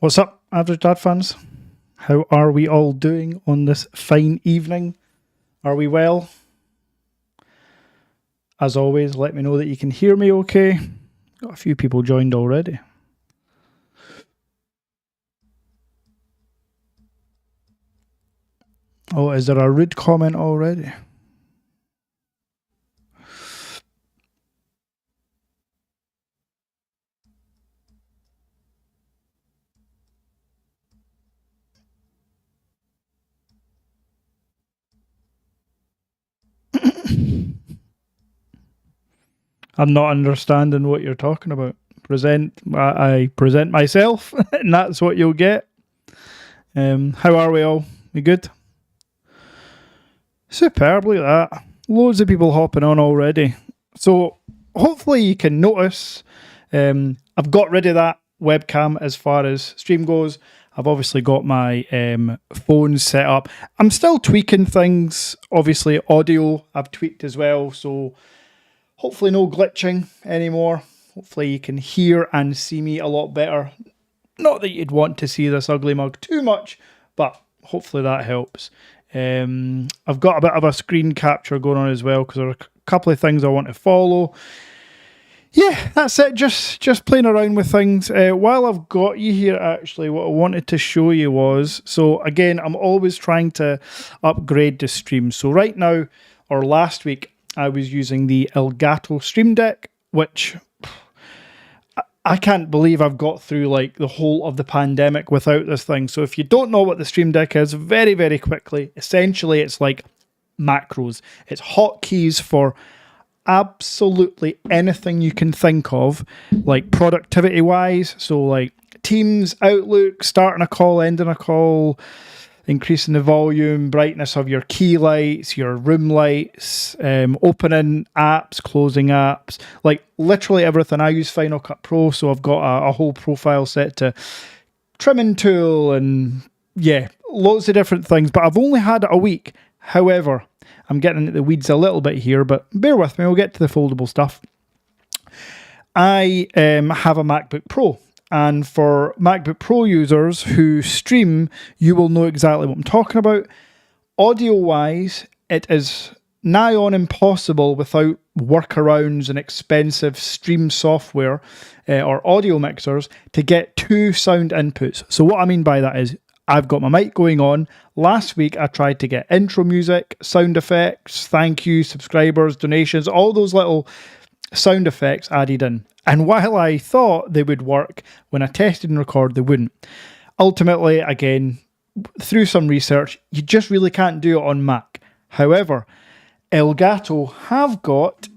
What's up, Average Dad fans? How are we all doing on this fine evening? Are we well? As always, let me know that you can hear me okay. Got a few people joined already. Oh, is there a rude comment already? I'm not understanding what you're talking about. I present myself, and that's what you'll get. How are we all? We good? Superb, look at that. Loads of people hopping on already. So hopefully you can notice I've got rid of that webcam as far as stream goes. I've obviously got my phone set up. I'm still tweaking things. Obviously audio I've tweaked as well. So hopefully no glitching anymore. Hopefully you can hear and see me a lot better. Not that you'd want to see this ugly mug too much, but hopefully that helps. I've got a bit of a screen capture going on as well because there are a couple of things I want to follow. Yeah, that's it. Just playing around with things. While I've got you here, actually, what I wanted to show you was, so again, I'm always trying to upgrade the stream. So right now, or last week, I was using the Elgato Stream Deck, which I can't believe I've got through like the whole of the pandemic without this thing. So if you don't know what the Stream Deck is, very, very quickly, essentially it's like macros. It's hotkeys for absolutely anything you can think of, like productivity wise. So like Teams, Outlook, starting a call, ending a call, increasing the volume, brightness of your key lights, your room lights, opening apps, closing apps, like literally everything. I use Final Cut Pro, so I've got a whole profile set to trimming tool and yeah, loads of different things, but I've only had it a week. However, I'm getting into the weeds a little bit here, but bear with me, we'll get to the foldable stuff. I have a MacBook Pro. And for MacBook Pro users who stream, you will know exactly what I'm talking about. Audio-wise, it is nigh on impossible without workarounds and expensive stream software or audio mixers to get two sound inputs. So what I mean by that is I've got my mic going on. Last week, I tried to get intro music, sound effects, thank you, subscribers, donations, all those little sound effects added in. And while I thought they would work when I tested and recorded, they wouldn't. Ultimately, again, through some research, you just really can't do it on Mac. However, Elgato have got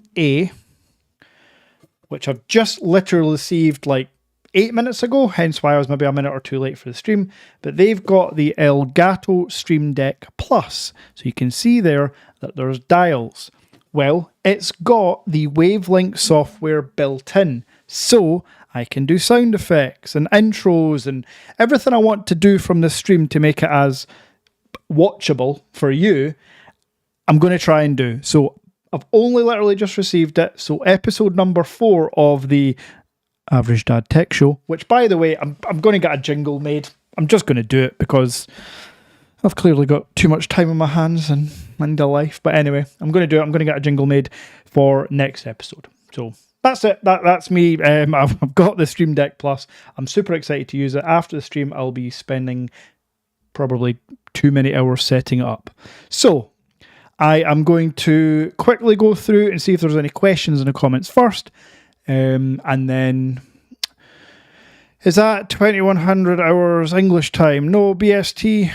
which I've just literally received like 8 minutes ago, hence why I was maybe a minute or two late for the stream, but they've got the Elgato Stream Deck Plus. So you can see there that there's dials. Well, it's got the Wavelink software built in, so I can do sound effects and intros and everything I want to do from this stream to make it as watchable for you, I'm going to try and do. So I've only literally just received it. So episode number 4 of the Average Dad Tech Show, which by the way, I'm going to get a jingle made. I'm just going to do it because I've clearly got too much time on my hands and I need a life. But anyway, I'm going to do it. I'm going to get a jingle made for next episode. So that's it. That's me. I've got the Stream Deck Plus. I'm super excited to use it. After the stream, I'll be spending probably too many hours setting it up. So I am going to quickly go through and see if there's any questions in the comments first. And then, is that 2100 hours English time? No, BST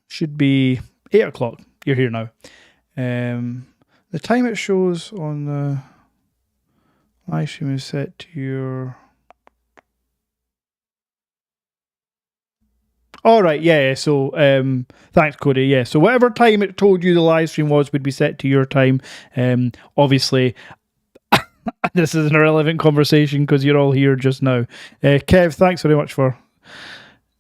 should be 8 o'clock. You're here now. The time it shows on the live stream is set to your... All right, yeah, so thanks, Cody. Yeah, so whatever time it told you the live stream was would be set to your time. Obviously, this is an irrelevant conversation because you're all here just now. Kev, thanks very much for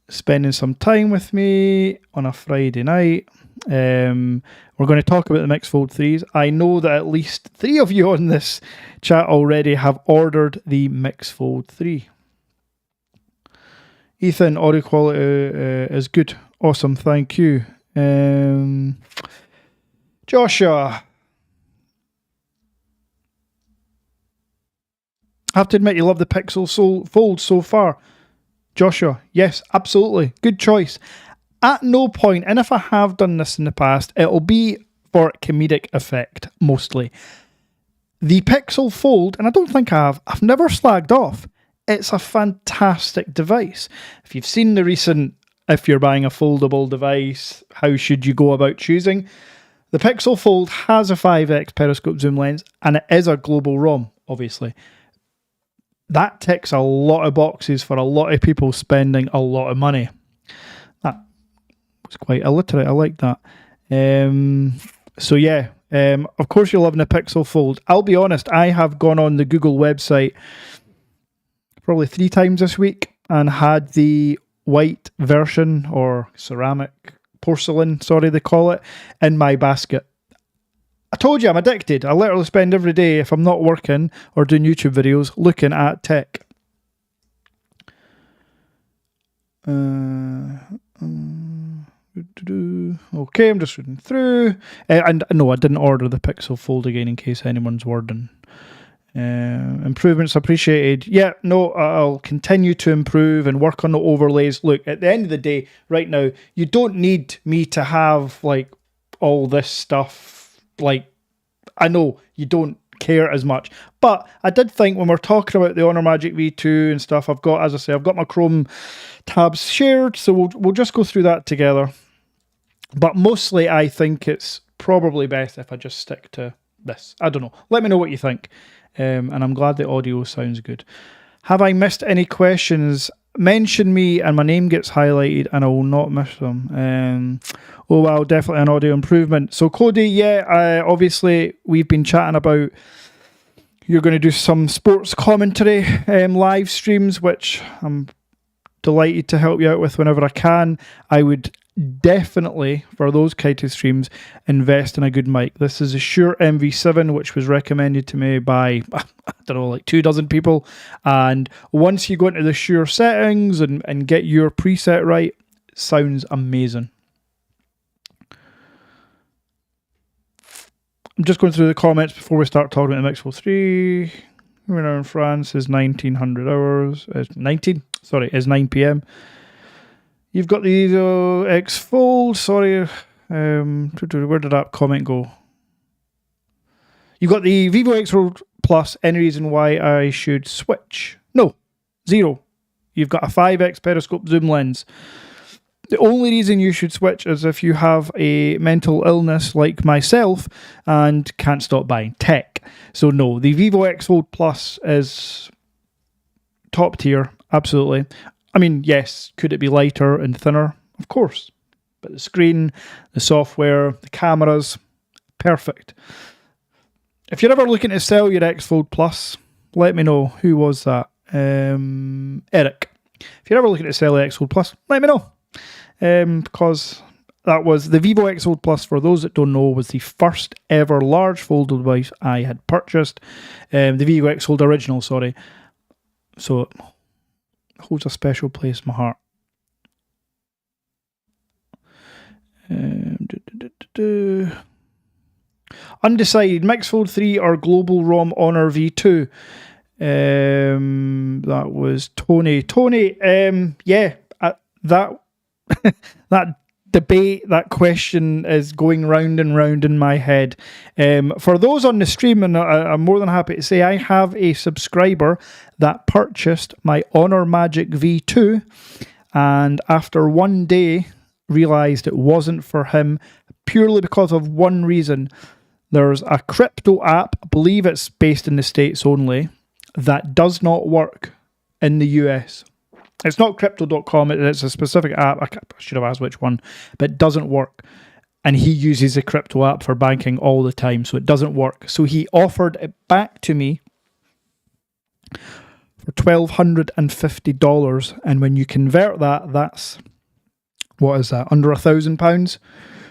spending some time with me on a Friday night. We're going to talk about the Mix Fold 3s. I know that at least 3 of you on this chat already have ordered the Mix Fold 3. Ethan, audio quality is good. Awesome, thank you. Joshua. I have to admit, you love the Pixel Fold so far. Joshua, yes, absolutely. Good choice. At no point, and if I have done this in the past, it'll be for comedic effect, mostly. The Pixel Fold, and I don't think I've never slagged off. It's a fantastic device. If you've seen the recent, if you're buying a foldable device, how should you go about choosing? The Pixel Fold has a 5x periscope zoom lens, and it is a global ROM, obviously. That ticks a lot of boxes for a lot of people spending a lot of money. That was quite illiterate. I like that. So yeah, of course you're loving the Pixel Fold. I'll be honest, I have gone on the Google website probably 3 times this week and had the white version, or ceramic, porcelain, sorry they call it, in my basket. I told you I'm addicted. I literally spend every day, if I'm not working or doing YouTube videos, looking at tech. Okay, I'm just reading through. And no, I didn't order the Pixel Fold again in case anyone's wondering. Improvements appreciated. Yeah, no, I'll continue to improve and work on the overlays. Look, at the end of the day, right now, you don't need me to have like all this stuff. Like, I know you don't care as much, but I did think when we're talking about the Honor Magic V2 and stuff, I've got, as I say, I've got my Chrome tabs shared, so we'll just go through that together. But mostly, I think it's probably best if I just stick to this. I don't know. Let me know what you think. And I'm glad the audio sounds good. Have I missed any questions? Mention me and my name gets highlighted and I will not miss them. Oh wow, definitely an audio improvement. So Cody, yeah, obviously we've been chatting about you're going to do some sports commentary live streams, which I'm delighted to help you out with whenever I can. I would definitely, for those kind of streams, invest in a good mic. This is a Shure MV7, which was recommended to me by, I don't know, like 24 people. And once you go into the Shure settings and get your preset right, it sounds amazing. I'm just going through the comments before we start talking about the Mix Fold 3. We're in France is 1900 hours. It's 9 p.m. You've got the X Fold, sorry, where did that comment go? You've got the Vivo X Fold Plus, any reason why I should switch? No, 0. You've got a 5x periscope zoom lens. The only reason you should switch is if you have a mental illness like myself and can't stop buying tech. So no, the Vivo X Fold Plus is top tier, absolutely. I mean, yes, could it be lighter and thinner? Of course. But the screen, the software, the cameras, perfect. If you're ever looking to sell your X Fold Plus, let me know. Who was that? Eric. If you're ever looking to sell the X Fold Plus, let me know. Because that was the Vivo X Fold Plus, for those that don't know, was the first ever large foldable device I had purchased. The Vivo X Fold original, sorry. So it holds a special place in my heart. Undecided, Mix Fold 3 or Global ROM Honor V2. That was Tony. Tony, yeah, that that debate, that question is going round and round in my head. For those on the stream, and I'm more than happy to say I have a subscriber that purchased my Honor Magic V2 and after one day realised it wasn't for him purely because of one reason. There's a crypto app, I believe it's based in the States only, that does not work in the US. It's not crypto.com, it's a specific app. I should have asked which one, but it doesn't work. And he uses a crypto app for banking all the time, so it doesn't work. So he offered it back to me for $1,250. And when you convert that, that's, what is that, under £1,000?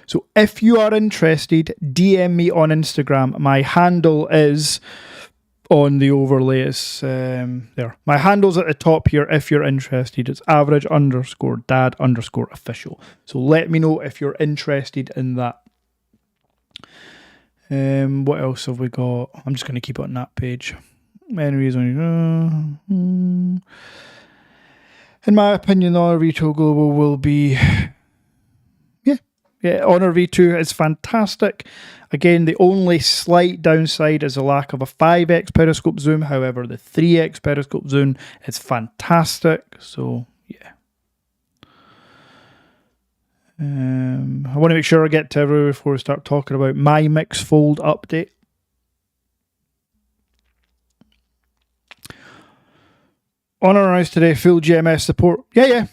So if you are interested, DM me on Instagram. My handle is on the overlay. It's there. My handle's at the top here if you're interested. It's average_dad_official. So let me know if you're interested in that. What else have we got? I'm just going to keep it on that page. Anyways, in my opinion, the Honor V2 Global will be... Yeah, Honor V2 is fantastic. Again, the only slight downside is the lack of a 5x periscope zoom. However, the 3x periscope zoom is fantastic. So, yeah. I want to make sure I get to everywhere before we start talking about my Mix Fold update. Honor announced today full GMS support. Yeah.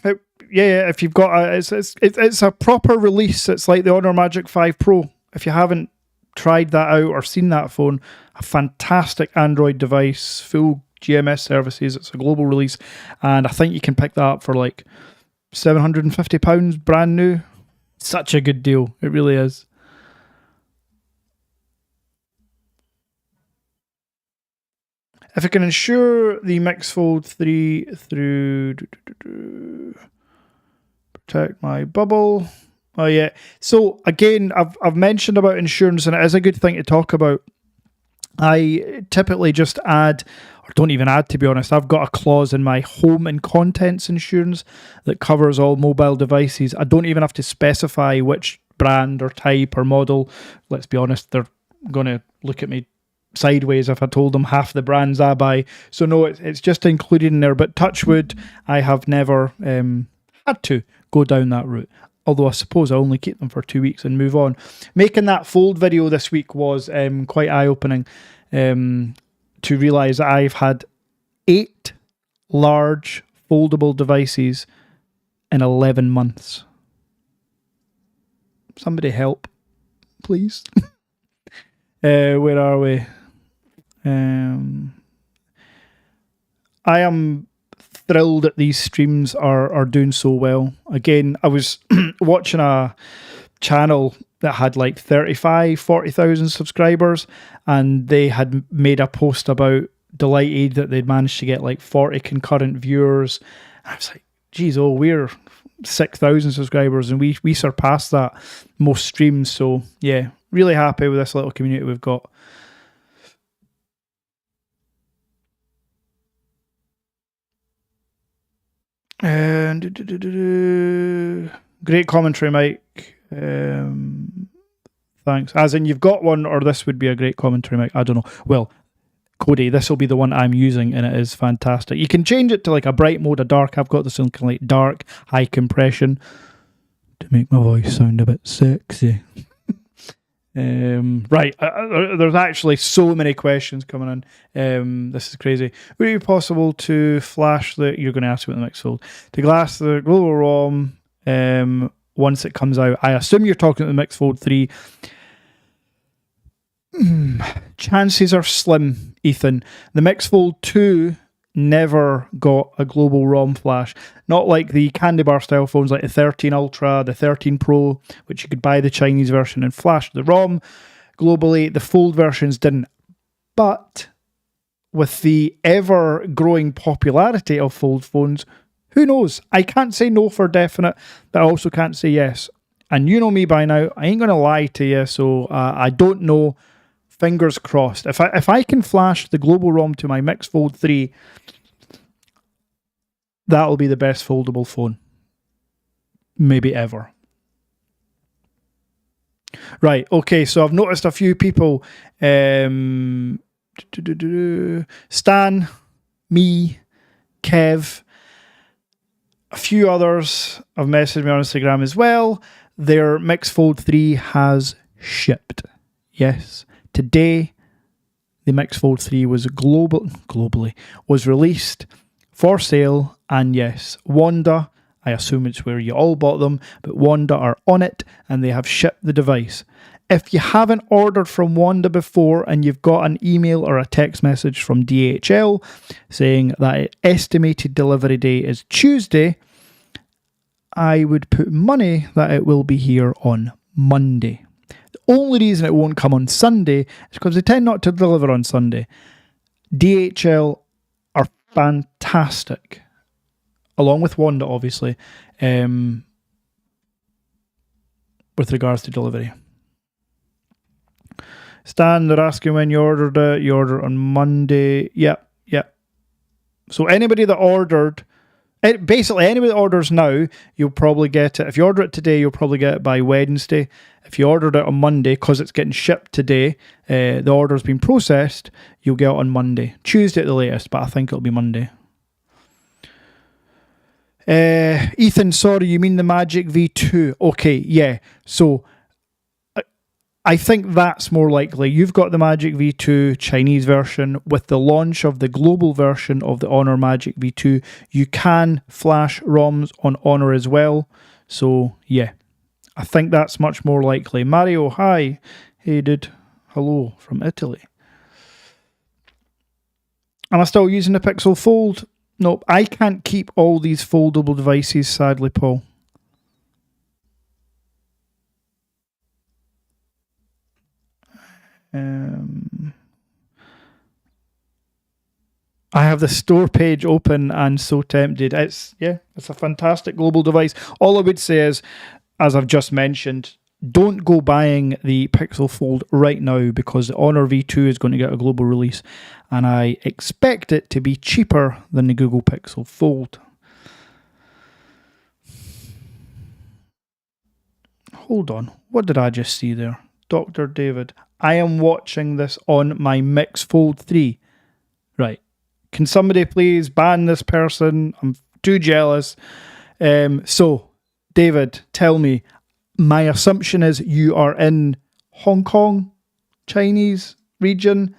If you've got it's a proper release. It's like the Honor Magic 5 Pro. If you haven't tried that out or seen that phone, a fantastic Android device, full GMS services. It's a global release, and I think you can pick that up for like £750 brand new. Such a good deal. It really is. If I can ensure the Mix Fold 3 through protect my bubble. Oh yeah. So again, I've mentioned about insurance, and it is a good thing to talk about. I typically just add, or don't even add to be honest, I've got a clause in my home and contents insurance that covers all mobile devices. I don't even have to specify which brand or type or model. Let's be honest, they're going to look at me sideways if I told them half the brands I buy. So no, it's just included in there. But touch wood, I have never had to go down that route. Although I suppose I only keep them for 2 weeks and move on. Making that fold video this week was quite eye-opening to realise that I've had 8 large foldable devices in 11 months. Somebody help, please. Where are we? I am thrilled that these streams are doing so well. Again, I was watching a channel that had like 40,000 subscribers, and they had made a post about delighted that they'd managed to get like 40 concurrent viewers. I was like, geez, we're 6,000 subscribers and we surpassed that most streams. So yeah, really happy with this little community we've got. And great commentary, Mike. Thanks. As in, you've got one, or this would be a great commentary, Mike. I don't know. Well, Cody, this will be the one I'm using, and it is fantastic. You can change it to like a bright mode, a dark. I've got this in kind of like dark, high compression to make my voice sound a bit sexy. Right, there's actually so many questions coming in. This is crazy. Would it be possible to flash you're going to ask about the Mix Fold, to glass the global ROM once it comes out? I assume you're talking about the Mix Fold 3. Chances are slim, Ethan. The Mix Fold 2 never got a global ROM flash. Not like the candy bar style phones like the 13 Ultra, the 13 Pro, which you could buy the Chinese version and flash the ROM. Globally, the Fold versions didn't. But with the ever-growing popularity of Fold phones, who knows? I can't say no for definite, but I also can't say yes. And you know me by now, I ain't going to lie to you, so I don't know. Fingers crossed. If I can flash the global ROM to my Mix Fold 3, that'll be the best foldable phone maybe ever. Right, okay, so I've noticed a few people, Stan, me, Kev, a few others have messaged me on Instagram as well. Their Mix Fold 3 has shipped. Yes. Today, the Mix Fold 3 was globally was released for sale, and yes, Wanda, I assume it's where you all bought them, but Wanda are on it and they have shipped the device. If you haven't ordered from Wanda before and you've got an email or a text message from DHL saying that estimated delivery day is Tuesday, I would put money that it will be here on Monday. The only reason it won't come on Sunday is because they tend not to deliver on Sunday. DHL are fantastic, along with Wanda, obviously, with regards to delivery. Stan, they're asking when you ordered it. You ordered on Monday. Yep. So anybody that ordered, basically anybody that orders now, you'll probably get it. If you order it today, you'll probably get it by Wednesday. If you ordered it on Monday, because it's getting shipped today, the order's been processed, you'll get it on Monday. Tuesday at the latest, but I think it'll be Monday. Ethan, sorry, you mean the Magic V2? Okay, yeah. So I think that's more likely. You've got the Magic V2 Chinese version. With the launch of the global version of the Honor Magic V2, you can flash ROMs on Honor as well. So, yeah, I think that's much more likely. Mario, hi. Hey, dude. Hello from Italy. Am I still using the Pixel Fold? Nope, I can't keep all these foldable devices, sadly, Paul. I have the store page open and so tempted. It's a fantastic global device. All I would say is, as I've just mentioned, don't go buying the Pixel Fold right now because the Honor V2 is going to get a global release and I expect it to be cheaper than the Google Pixel Fold. Hold on, what did I just see there? Dr. David, I am watching this on my Mix Fold 3. Right. Can somebody please ban this person? I'm too jealous. So, David, tell me, my assumption is you are in Hong Kong, Chinese region,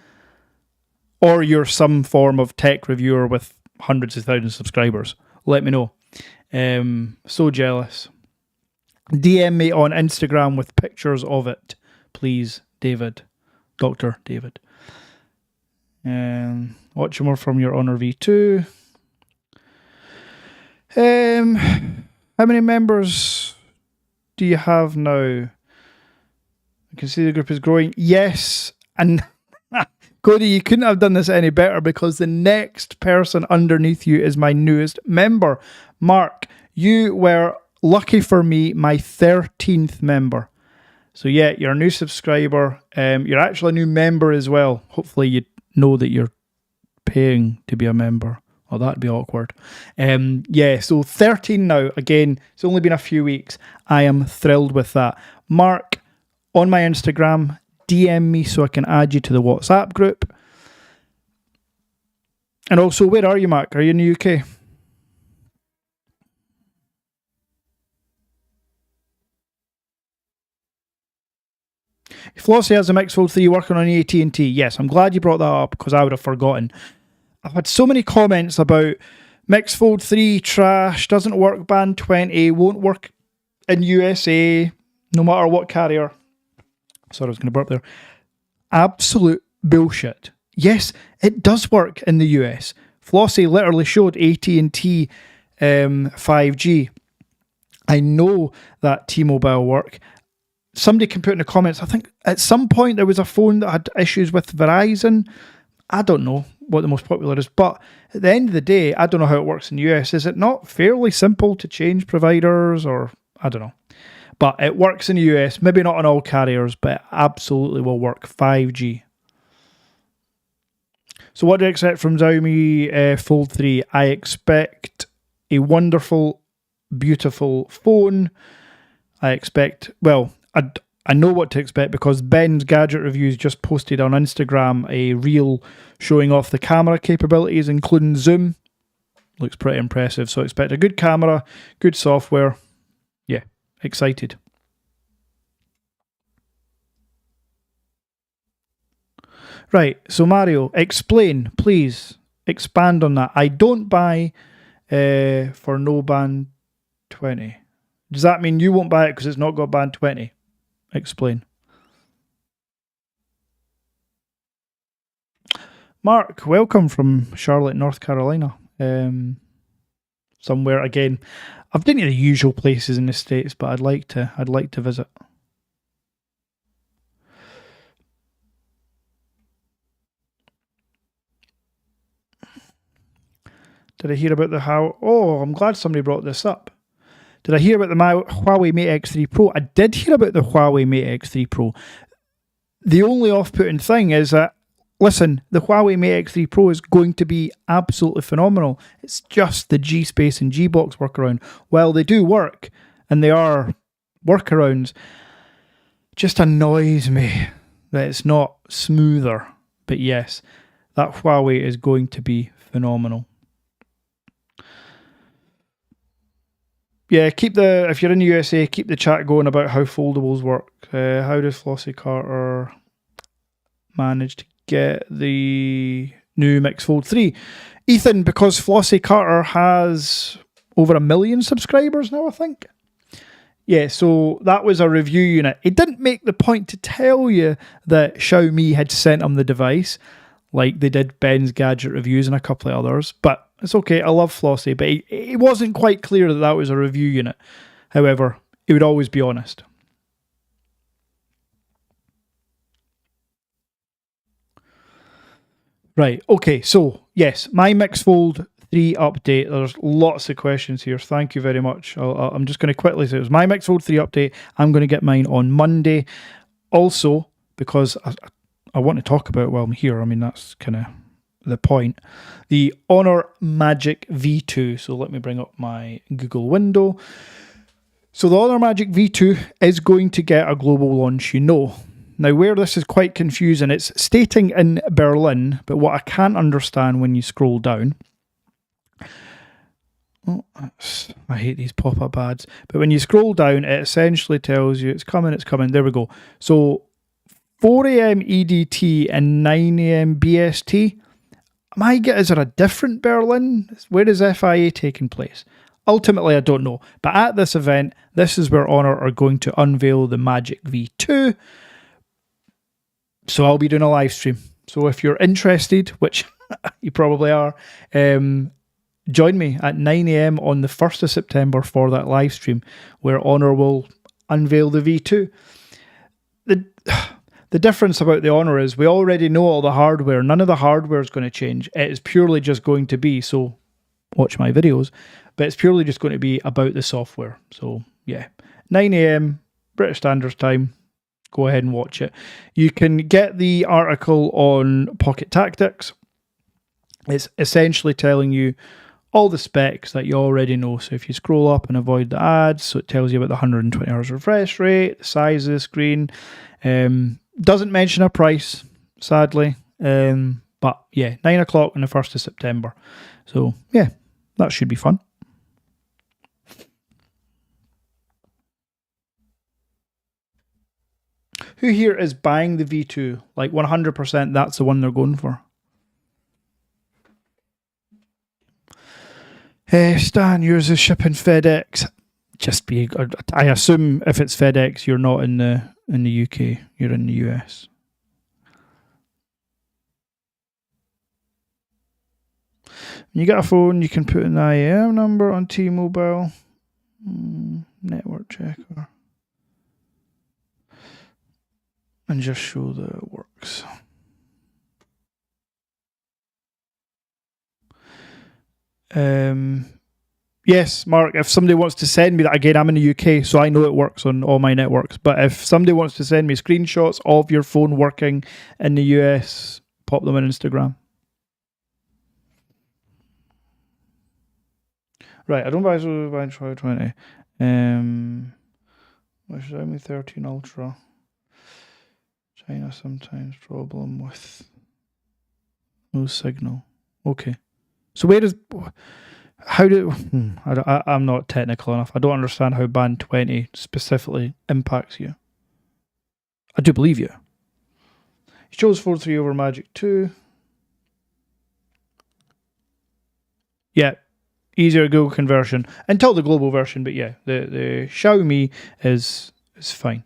or you're some form of tech reviewer with hundreds of thousands of subscribers. Let me know. So jealous. DM me on Instagram with pictures of it, please, David. Dr. David. Watch more from your Honor V2. How many members do you have now? I can see the group is growing. Yes, and Cody, you couldn't have done this any better because the next person underneath you is my newest member. Mark, you were, lucky for me, my 13th member. So yeah, you're a new subscriber. You're actually a new member as well. Hopefully you know that you're paying to be a member. Oh, that'd be awkward. So 13 now. Again, it's only been a few weeks. I am thrilled with that. Mark, on my Instagram, DM me so I can add you to the WhatsApp group. And also, where are you, Mark? Are you in the UK? Flossie has a Mix Fold 3 working on AT&T. Yes, I'm glad you brought that up because I would have forgotten. I've had so many comments about Mix Fold 3 trash, doesn't work band 20, won't work in USA, no matter what carrier. Sorry, I was going to burp there. Absolute bullshit. Yes, it does work in the US. Flossie literally showed AT&T 5G. I know that T-Mobile work. Somebody can put in the comments, I think at some point there was a phone that had issues with Verizon. I don't know what the most popular is, but at the end of the day, I don't know how it works in the US. Is it not fairly simple to change providers, or I don't know. But it works in the US, maybe not on all carriers, but it absolutely will work. 5G. So what do I expect from Xiaomi Fold 3? I expect a wonderful, beautiful phone. I expect, well, I know what to expect because Ben's Gadget Reviews just posted on Instagram a reel showing off the camera capabilities, including zoom. Looks pretty impressive. So I expect a good camera, good software. Yeah, excited. Right, so Mario, explain, please. Expand on that. I don't buy for no band 20. Does that mean you won't buy it because it's not got band 20? Explain. Mark, welcome from Charlotte, North Carolina. Somewhere again. I've been to the usual places in the States, but I'd like to visit. Did I hear about the how? Oh, I'm glad somebody brought this up. Did I hear about the Huawei Mate X3 Pro? I did hear about the Huawei Mate X3 Pro. The only off-putting thing is that, listen, the Huawei Mate X3 Pro is going to be absolutely phenomenal. It's just the G-Space and G-Box workaround. While they do work, and they are workarounds, just annoys me that it's not smoother. But yes, that Huawei is going to be phenomenal. Yeah, if you're in the USA, keep the chat going about how foldables work. How does Flossie Carter manage to get the new Mix Fold 3? Ethan, because Flossie Carter has over 1 million subscribers now, I think. Yeah, so that was a review unit. It didn't make the point to tell you that Xiaomi had sent him the device, like they did Ben's Gadget Reviews and a couple of others, but it's okay. I love Flossie, but it wasn't quite clear that that was a review unit. However, he would always be honest. Right, okay, so yes, my Mix Fold 3 update. There's lots of questions here. Thank you very much. I'm just going to quickly say it was my Mix Fold 3 update. I'm going to get mine on Monday. Also, because I want to talk about it while I'm here. I mean, that's kind of the point. The Honor Magic V2. So let me bring up my Google window. So the Honor Magic V2 is going to get a global launch, you know. Now, where this is quite confusing, it's stating in Berlin, but what I can't understand when you scroll down... Oh, I hate these pop-up ads. But when you scroll down, it essentially tells you it's coming, it's coming. There we go. So 4 a.m. EDT and 9 a.m. BST. Is there a different Berlin? Where is FIA taking place? Ultimately, I don't know. But at this event, this is where Honor are going to unveil the Magic V2. So I'll be doing a live stream. So if you're interested, which you probably are, join me at 9 a.m. on the 1st of September for that live stream where Honor will unveil the V2. The difference about the Honor is we already know all the hardware. None of the hardware is going to change. It is purely just going to be, so watch my videos, but it's purely just going to be about the software. So yeah, 9 a.m. British Standard Time. Go ahead and watch it. You can get the article on Pocket Tactics. It's essentially telling you all the specs that you already know. So if you scroll up and avoid the ads, so it tells you about the 120 Hz refresh rate, the size of the screen. Doesn't mention a price, sadly. But yeah, 9 o'clock on the 1st of September. So yeah, that should be fun. Who here is buying the V2? Like 100%, that's the one they're going for. Stan, yours is shipping FedEx. I assume if it's FedEx, you're not in the UK. You're in the US. When you get a phone, you can put an IAM number on T-Mobile. Network checker. And just show that it works. Yes, Mark, if somebody wants to send me that, again, I'm in the UK, so I know it works on all my networks, but if somebody wants to send me screenshots of your phone working in the US, pop them on Instagram. Right, I don't buy Try 20. Xiaomi 13 Ultra. China sometimes problem with no signal. Okay. So I'm not technical enough. I don't understand how band 20 specifically impacts you. I do believe you. You chose 4-3 over Magic 2. Yeah. Easier Google conversion until the global version, but yeah, the Xiaomi is fine.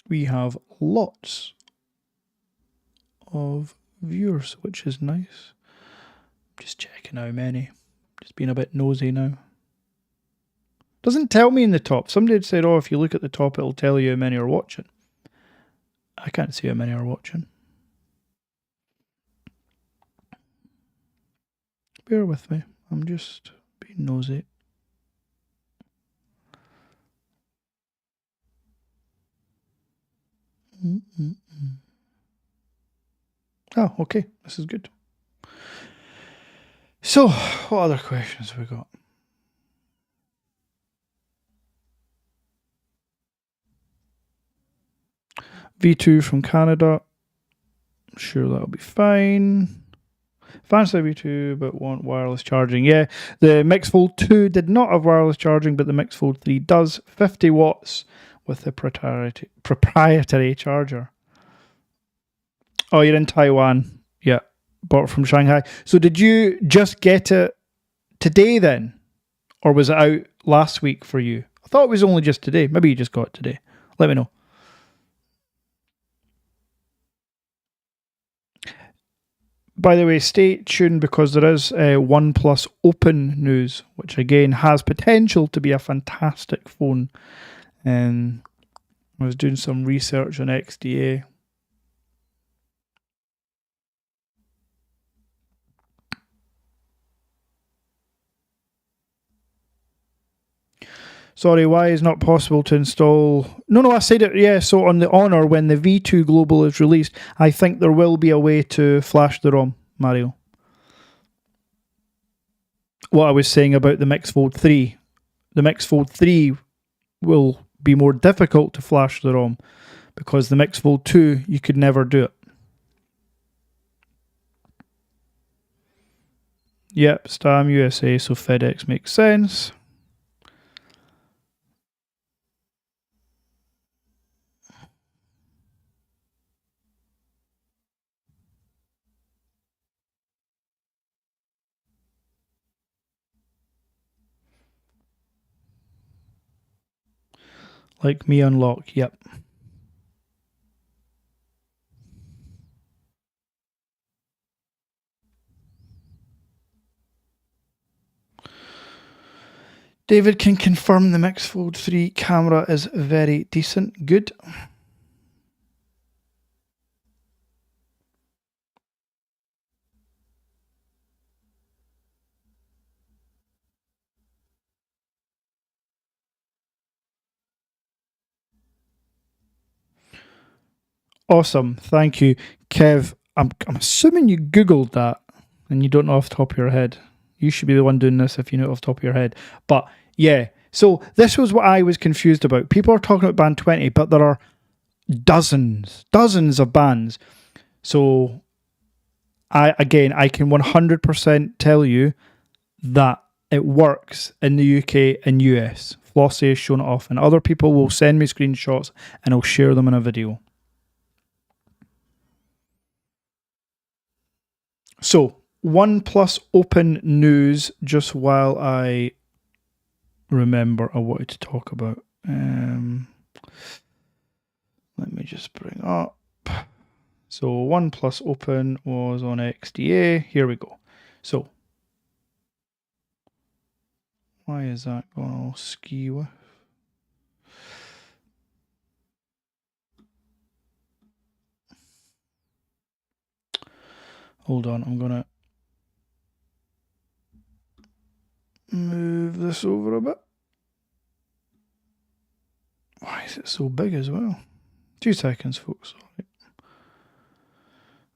We have lots of viewers, which is nice. Just checking how many. Just being a bit nosy now. Doesn't tell me in the top. Somebody had said, oh, if you look at the top, it'll tell you how many are watching. I can't see how many are watching. Bear with me. I'm just being nosy. Oh, okay. This is good. So, what other questions have we got? V2 from Canada. Sure, that'll be fine. Fancy V2, but want wireless charging. Yeah, the Mix Fold 2 did not have wireless charging, but the Mix Fold 3 does. 50 watts with the proprietary charger. Oh, you're in Taiwan. Yeah, bought from Shanghai. So did you just get it today then? Or was it out last week for you? I thought it was only just today. Maybe you just got it today. Let me know. By the way, stay tuned because there is OnePlus Open news, which again has potential to be a fantastic phone. I was doing some research on XDA. Sorry, why is not possible to install? No, I said it. Yeah, so on the Honor, when the V2 Global is released, I think there will be a way to flash the ROM, Mario. What I was saying about the Mix Fold 3. The Mix Fold 3 will be more difficult to flash the ROM because the Mix Fold 2, you could never do it. Yep, Stam USA, so FedEx makes sense. Like me unlock, yep. David can confirm the Mix Fold 3 camera is very decent. Good. Awesome. Thank you. Kev, I'm assuming you Googled that and you don't know off the top of your head. You should be the one doing this if you know off the top of your head. But yeah, so this was what I was confused about. People are talking about band 20, but there are dozens of bands. So I can 100% tell you that it works in the UK and US. Flossie has shown it off, and other people will send me screenshots and I'll share them in a video. So, OnePlus Open news, just while I remember I wanted to talk about. Let me just bring up. So, OnePlus Open was on XDA. Here we go. So, why is that going all skew? Hold on, I'm going to move this over a bit. Why is it so big as well? 2 seconds, folks.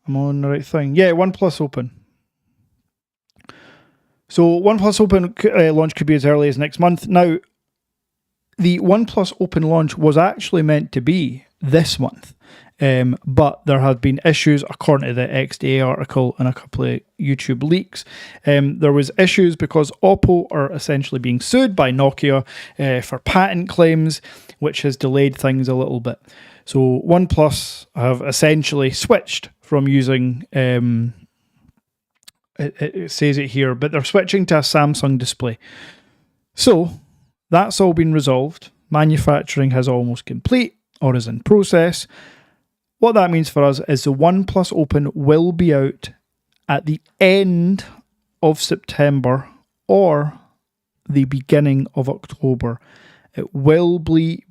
I'm on the right thing. Yeah, OnePlus Open. So OnePlus Open launch could be as early as next month. Now, the OnePlus Open launch was actually meant to be this month. But there have been issues, according to the XDA article and a couple of YouTube leaks. There was issues because Oppo are essentially being sued by Nokia for patent claims, which has delayed things a little bit. So OnePlus have essentially switched from using, it says it here, but they're switching to a Samsung display. So that's all been resolved. Manufacturing has almost complete or is in process. What that means for us is the OnePlus Open will be out at the end of September or the beginning of October. It will be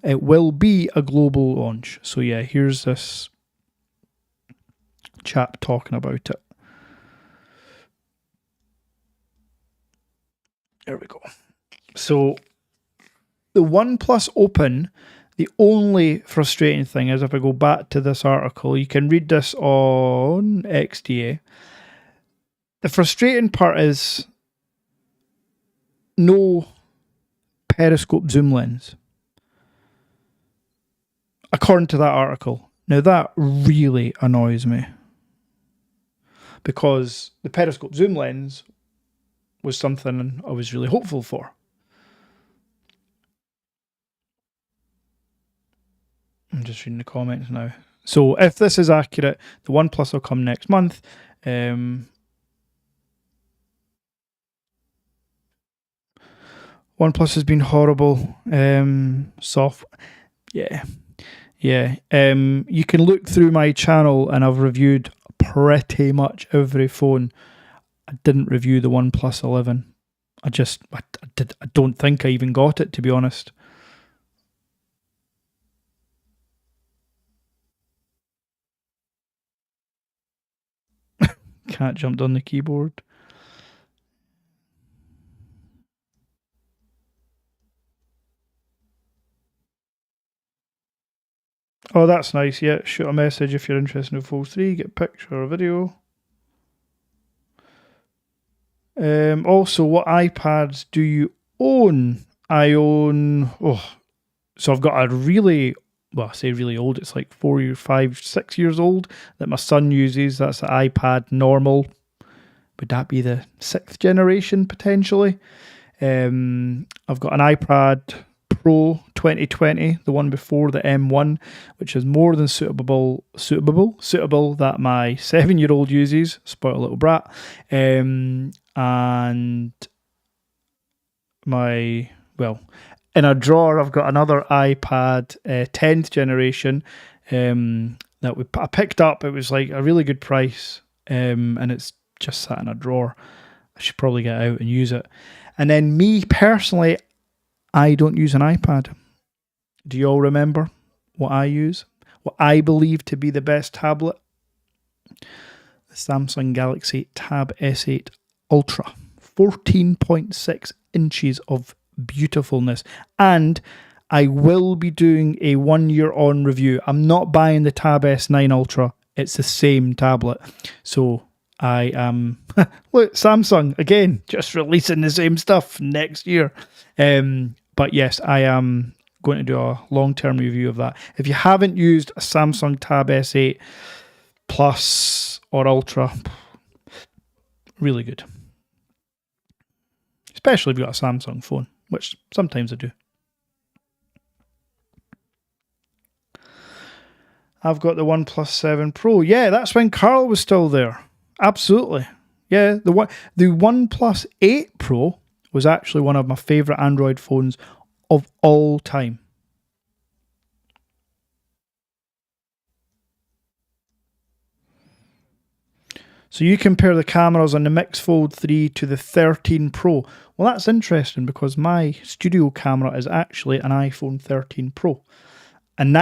a global launch. So yeah, here's this chap talking about it. There we go. So the OnePlus Open, the only frustrating thing is, if I go back to this article, you can read this on XDA. The frustrating part is no periscope zoom lens, according to that article. Now that really annoys me, because the periscope zoom lens was something I was really hopeful for. I'm just reading the comments now. So if this is accurate, the OnePlus will come next month. OnePlus has been horrible. Yeah. You can look through my channel and I've reviewed pretty much every phone. I didn't review the OnePlus 11. I don't think I even got it, to be honest. Cat jumped on the keyboard. Oh, that's nice. Yeah, shoot a message if you're interested in the Fold 3. Get a picture or a video. Also, what iPads do you own? I own... so I've got a really... Well, I say really old. It's like 4, 5, 6 years old that my son uses. That's the iPad normal. Would that be the 6th generation, potentially? I've got an iPad Pro 2020, the one before the M1, which is more than suitable that my 7-year-old uses. Spoiled little brat. And my, well, in a drawer, I've got another iPad 10th generation that I picked up. It was like a really good price, and it's just sat in a drawer. I should probably get out and use it. And then me personally, I don't use an iPad. Do you all remember what I use? What I believe to be the best tablet? The Samsung Galaxy Tab S8 Ultra. 14.6 inches of beautifulness. And I will be doing a 1 year on review. I'm not buying the Tab S9 Ultra. It's the same tablet. So I am... Look, Samsung, again, just releasing the same stuff next year. But yes, I am going to do a long-term review of that. If you haven't used a Samsung Tab S8 Plus or Ultra, really good. Especially if you've got a Samsung phone, which sometimes I do. I've got the OnePlus 7 Pro. Yeah, that's when Carl was still there. Absolutely. Yeah, the OnePlus 8 Pro was actually one of my favourite Android phones of all time. So you compare the cameras on the Mix Fold 3 to the 13 Pro. Well, that's interesting because my studio camera is actually an iPhone 13 Pro. And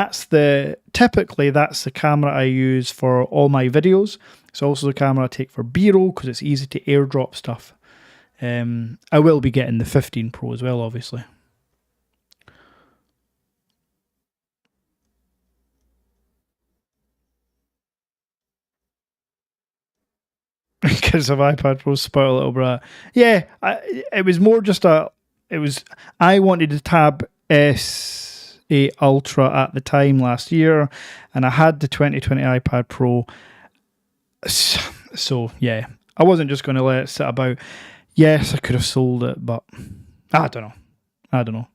typically that's the camera I use for all my videos. It's also the camera I take for B-roll because it's easy to airdrop stuff. I will be getting the 15 Pro as well, obviously. Because of iPad Pro, spoil little brat. Yeah, it was more just I wanted the Tab S8 Ultra at the time last year, and I had the 2020 iPad Pro. So yeah, I wasn't just going to let it sit about. Yes, I could have sold it, but I don't know.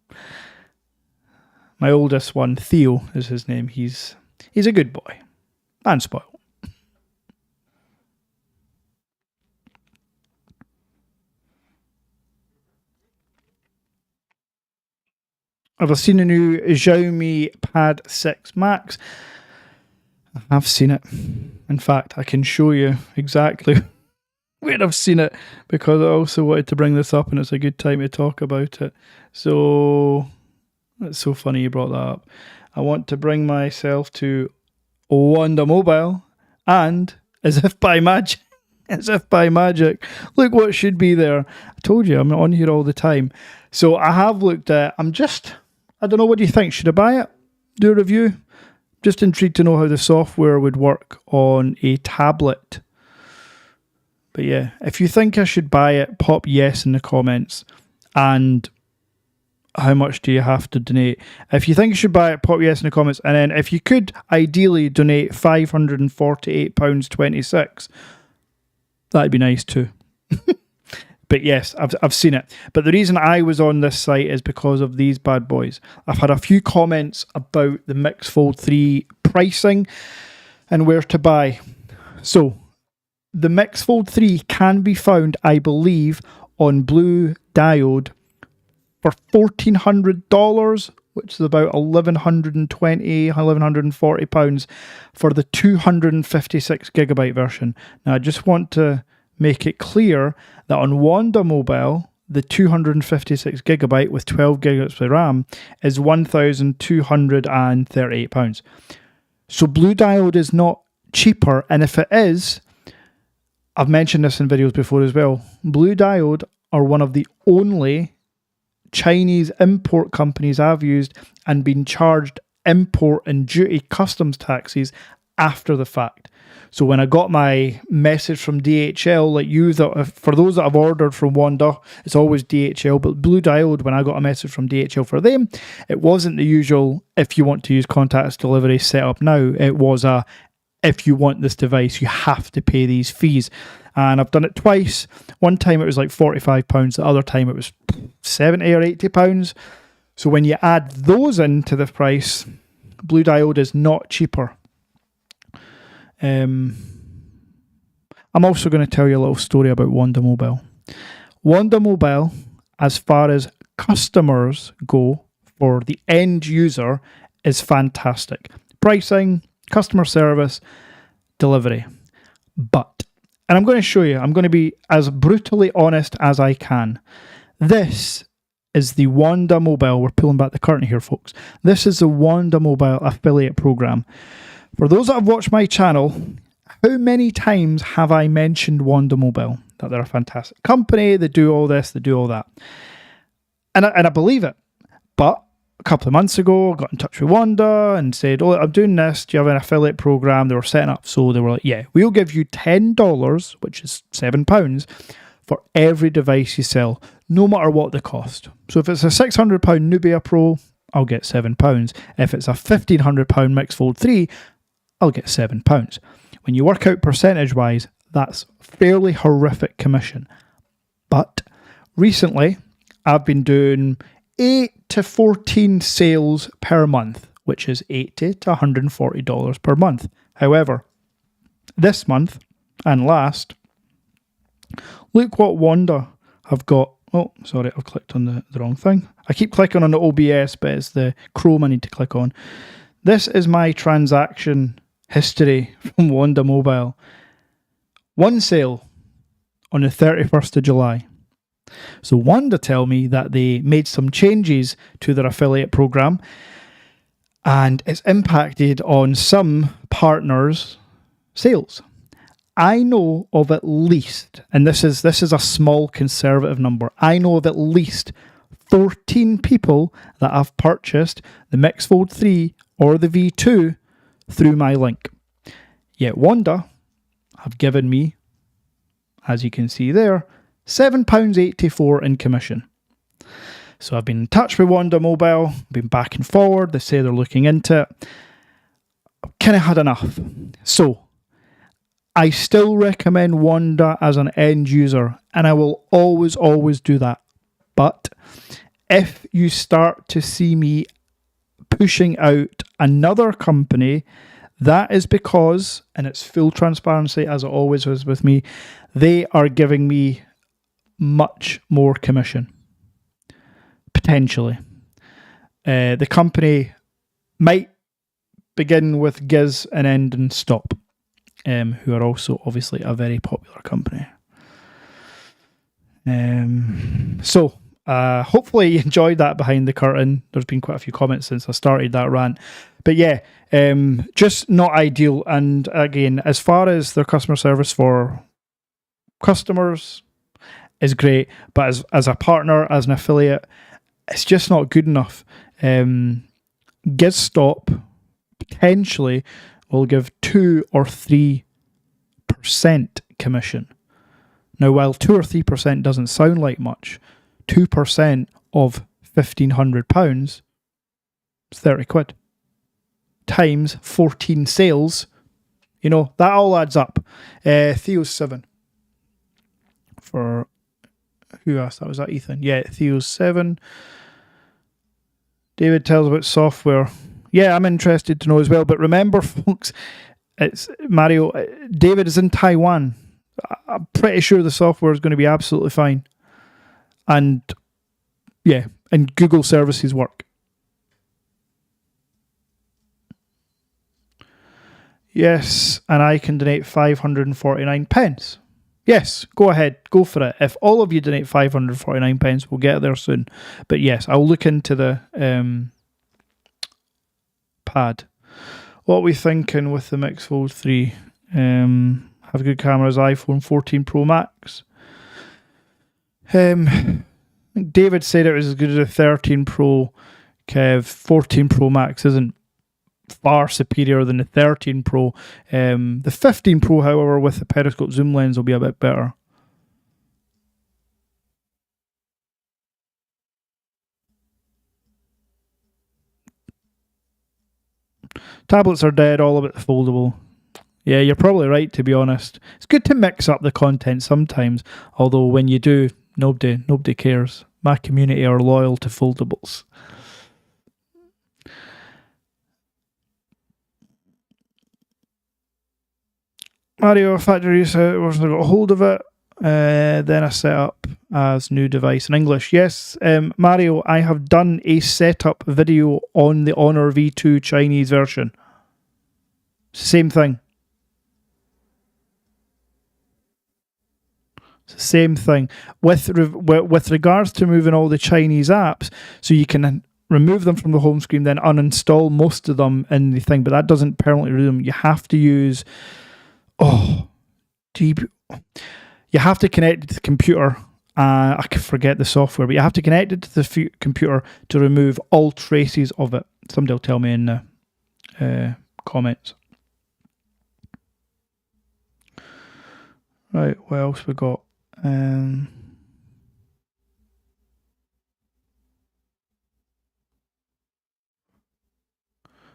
My oldest one, Theo is his name. He's a good boy and spoiled. Have I seen a new Xiaomi Pad 6 Max? I have seen it. In fact, I can show you exactly where I've seen it because I also wanted to bring this up and it's a good time to talk about it. So That's so funny you brought that up. I want to bring myself to Wanda Mobile, and as if by magic, look what should be there. I told you I'm on here all the time. So I have looked at. I don't know. What do you think? Should I buy it? Do a review? Just intrigued to know how the software would work on a tablet. But yeah, if you think I should buy it, pop yes in the comments. And how much do you have to donate? If you think you should buy it, pop yes in the comments. And then if you could ideally donate £548.26, that'd be nice too. But yes, I've seen it. But the reason I was on this site is because of these bad boys. I've had a few comments about the Mix Fold 3 pricing and where to buy. So, the Mix Fold 3 can be found, I believe, on Blue Diode for $1,400, which is about £1,140 for the 256 gigabyte version. Now, I just want to make it clear that on Wanda Mobile, the 256 gigabyte with 12 gigabytes of RAM is £1,238. So Blue Diode is not cheaper, and if it is, I've mentioned this in videos before as well, Blue Diode are one of the only Chinese import companies I've used and been charged import and duty customs taxes after the fact. So when I got my message from DHL, like you, for those that have ordered from Wanda, it's always DHL, but Blue Diode, when I got a message from DHL for them, it wasn't the usual, if you want to use contactless delivery set up now, it was a, if you want this device, you have to pay these fees. And I've done it twice. One time it was like £45, the other time it was £70 or £80. So when you add those into the price, Blue Diode is not cheaper. I'm also going to tell you a little story about Wanda Mobile. Wanda Mobile, as far as customers go for the end user, is fantastic. Pricing, customer service, delivery. But, and I'm going to show you, I'm going to be as brutally honest as I can. This is the Wanda Mobile. We're pulling back the curtain here, folks. This is the Wanda Mobile affiliate program. For those that have watched my channel, how many times have I mentioned Wanda Mobile? That they're a fantastic company, they do all this, they do all that. And I believe it. But a couple of months ago, I got in touch with Wanda and said, oh, I'm doing this. Do you have an affiliate program? They were setting up. So they were like, yeah, we'll give you $10, which is £7, for every device you sell, no matter what the cost. So if it's a £600 Nubia Pro, I'll get £7. If it's a £1,500 Mix Fold 3, I'll get £7. When you work out percentage-wise, that's fairly horrific commission. But recently, I've been doing 8 to 14 sales per month, which is $80 to $140 per month. However, this month and last, look what Wanda have got. Oh, sorry, I've clicked on the wrong thing. I keep clicking on the OBS, but it's the Chrome I need to click on. This is my transaction history from Wanda Mobile. One sale on the 31st of July. So Wanda tell me that they made some changes to their affiliate program and it's impacted on some partners' sales. I know of at least, and this is a small conservative number, I know of at least 14 people that have purchased the Mix Fold 3 or the V2 through my link. Yet Wanda have given me, as you can see there, £7.84 in commission. So I've been in touch with Wanda Mobile, been back and forward, they say they're looking into it. I've kind of had enough. So I still recommend Wanda as an end user, and I will always do that. But if you start to see me pushing out another company, that is because, and it's full transparency as it always is with me, they are giving me much more commission. Potentially. The company might begin with Giz and end in Stop, who are also obviously a very popular company. So hopefully you enjoyed that behind the curtain. There's been quite a few comments since I started that rant. But yeah, just not ideal. And again, as far as their customer service for customers is great, but as a partner, as an affiliate, it's just not good enough. GizStop potentially will give 2 or 3% commission. Now, while 2 or 3% doesn't sound like much, 2% of £1,500 is 30 quid. Times 14 sales, that all adds up. Theo's 7. For who asked that? Was that Ethan? Yeah, Theo's 7. David tells about software. Yeah, I'm interested to know as well. But remember, folks, it's Mario. David is in Taiwan. I'm pretty sure the software is going to be absolutely fine. And yeah, and Google services work. Yes, and I can donate 549 pence. Yes, go ahead, go for it. If all of you donate 549 pence, we'll get there soon. But yes, I'll look into the pad. What are we thinking with the Mix Fold 3? Have good cameras, iPhone 14 Pro Max. David said it was as good as a 13 Pro. Kev, 14 Pro Max isn't far superior than the 13 Pro. The 15 Pro, however, with the periscope zoom lens will be a bit better. Tablets are dead, all about the foldable. Yeah, you're probably right, to be honest. It's good to mix up the content sometimes, although when you do, nobody cares. My community are loyal to foldables. Mario Factory was got a hold of it. Then I set up as new device in English. Yes, Mario, I have done a setup video on the Honor V2 Chinese version. Same thing. Same thing. With regards to moving all the Chinese apps, so you can remove them from the home screen, then uninstall most of them in the thing, but that doesn't permanently remove them. You have to use... You have to connect it to the computer. I can forget the software, but you have to connect it to the computer to remove all traces of it. Somebody will tell me in the comments. Right, what else we got?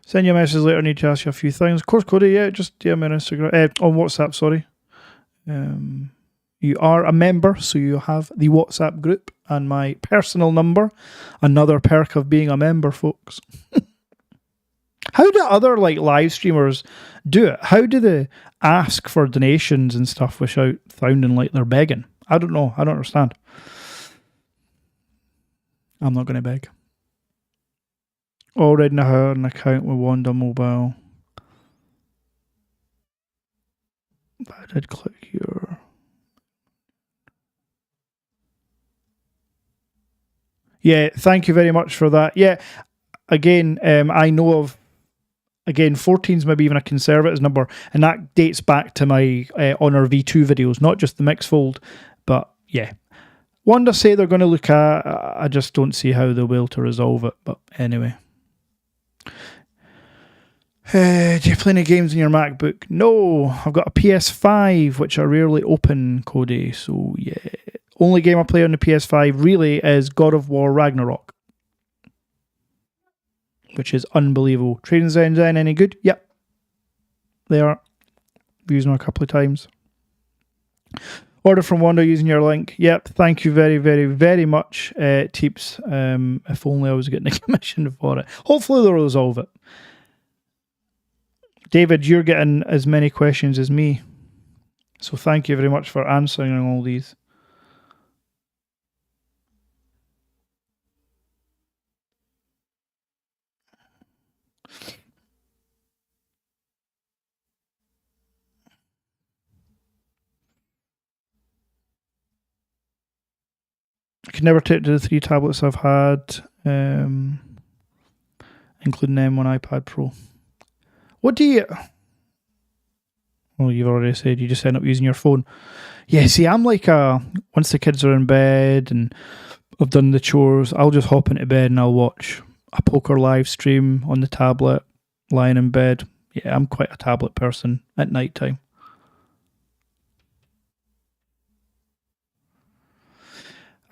Send you a message later. I need to ask you a few things. Of course, Cody. Yeah, just DM me on Instagram. On WhatsApp, sorry. You are a member, so you have the WhatsApp group and my personal number. Another perk of being a member, folks. How do other live streamers do it? How do they ask for donations and stuff without sounding like they're begging? I don't know. I don't understand. I'm not going to beg. Already have an account with Wanda Mobile. I did click here. Yeah, thank you very much for that. Yeah, again, I know of, 14's maybe even a conservative number, and that dates back to my Honor V2 videos, not just the Mix Fold, but yeah. Wanda say they're going to look at, I just don't see how they'll be able to resolve it, but anyway. Do you play any games in your MacBook? No, I've got a PS5, which I rarely open, Cody, so yeah. Only game I play on the PS5 really is God of War Ragnarok, which is unbelievable. Trading Zen any good? Yep. They are. I've used them a couple of times. Order from Wanda using your link. Yep. Thank you very, very, very much, Teeps. If only I was getting a commission for it. Hopefully they'll resolve it. David, you're getting as many questions as me. So thank you very much for answering all these. can never take to the 3 tablets I've had, including the M1 iPad Pro. What do you... Well, you've already said you just end up using your phone. Yeah, see, I'm like once the kids are in bed and I've done the chores, I'll just hop into bed and I'll watch a poker live stream on the tablet, lying in bed. Yeah, I'm quite a tablet person at night time.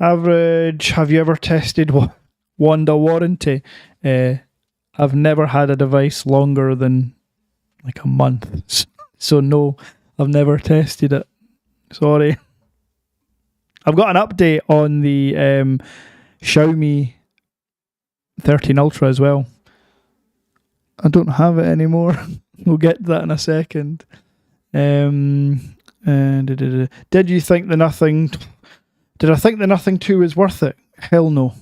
Average, have you ever tested Wanda warranty? I've never had a device longer than like a month. So no, I've never tested it. Sorry. I've got an update on the Xiaomi 13 Ultra as well. I don't have it anymore. We'll get to that in a second. Did you think the Nothing... Did I think the Nothing 2 was worth it? Hell no.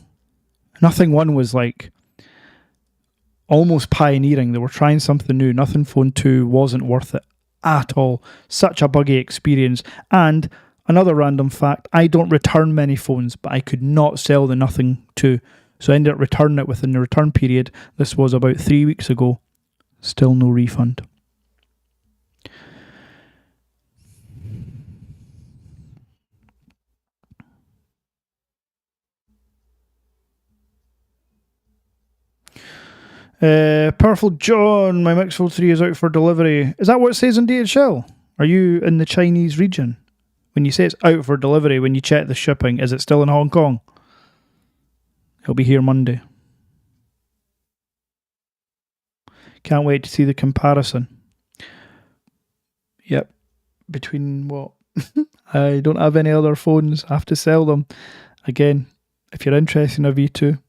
Nothing 1 was like almost pioneering. They were trying something new. Nothing Phone 2 wasn't worth it at all. Such a buggy experience. And another random fact, I don't return many phones, but I could not sell the Nothing 2. So I ended up returning it within the return period. This was about 3 weeks ago. Still no refund. Powerful John, my Mix Fold 3 is out for delivery. Is that what it says on DHL? Are you in the Chinese region? When you say it's out for delivery, when you check the shipping, is it still in Hong Kong? It'll be here Monday. Can't wait to see the comparison. Yep. Between what? I don't have any other phones. I have to sell them. Again, if you're interested in a V2,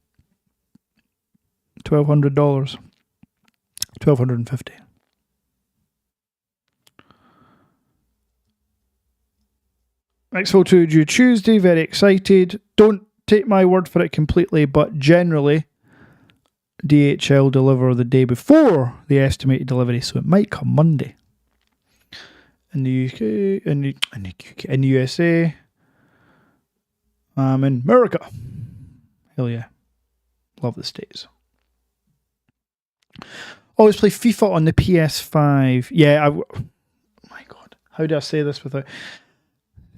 $1,200. $1,250. Mix Fold 2 due Tuesday. Very excited. Don't take my word for it completely, but generally DHL deliver the day before the estimated delivery, so it might come Monday. In the UK, in the USA, I'm in America. Hell yeah. Love the States. Always play FIFA on the PS5. Yeah, oh my God. How do I say this without...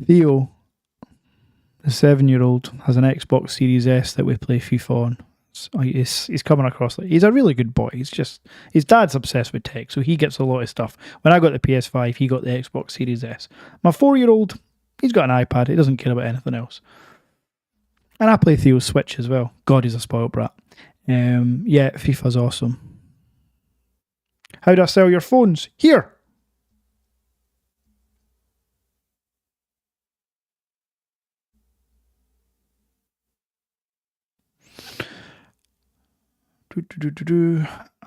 Theo, the 7-year-old, has an Xbox Series S that we play FIFA on. So he's coming across like... He's a really good boy. He's just... His dad's obsessed with tech, so he gets a lot of stuff. When I got the PS5, he got the Xbox Series S. My 4-year-old, he's got an iPad. He doesn't care about anything else. And I play Theo's Switch as well. God, he's a spoiled brat. Yeah, FIFA's awesome. How do I sell your phones? Here!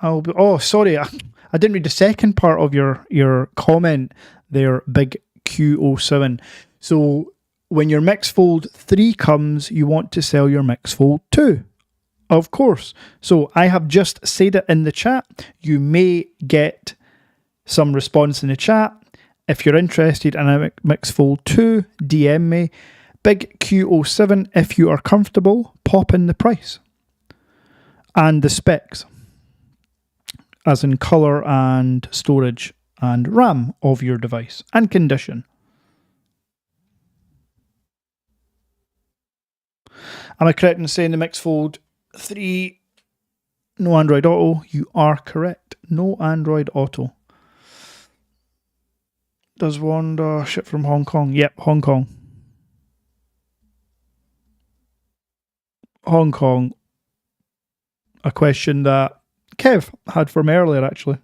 I'll be... Oh, sorry. I didn't read the second part of your comment there, Big Q07. So when your Mix Fold 3 comes, you want to sell your Mix Fold 2. Of course. So I have just said it in the chat. You may get some response in the chat. If you're interested in a Mix Fold 2, DM me. Big Q07, if you are comfortable, pop in the price. And the specs. As in colour and storage and RAM of your device. And condition. Am I correct in saying the Mix Fold 3, no Android Auto? You are correct. No Android Auto. Does Wanda ship from Hong Kong? Yep, Hong Kong. Hong Kong. A question that Kev had for me earlier, actually.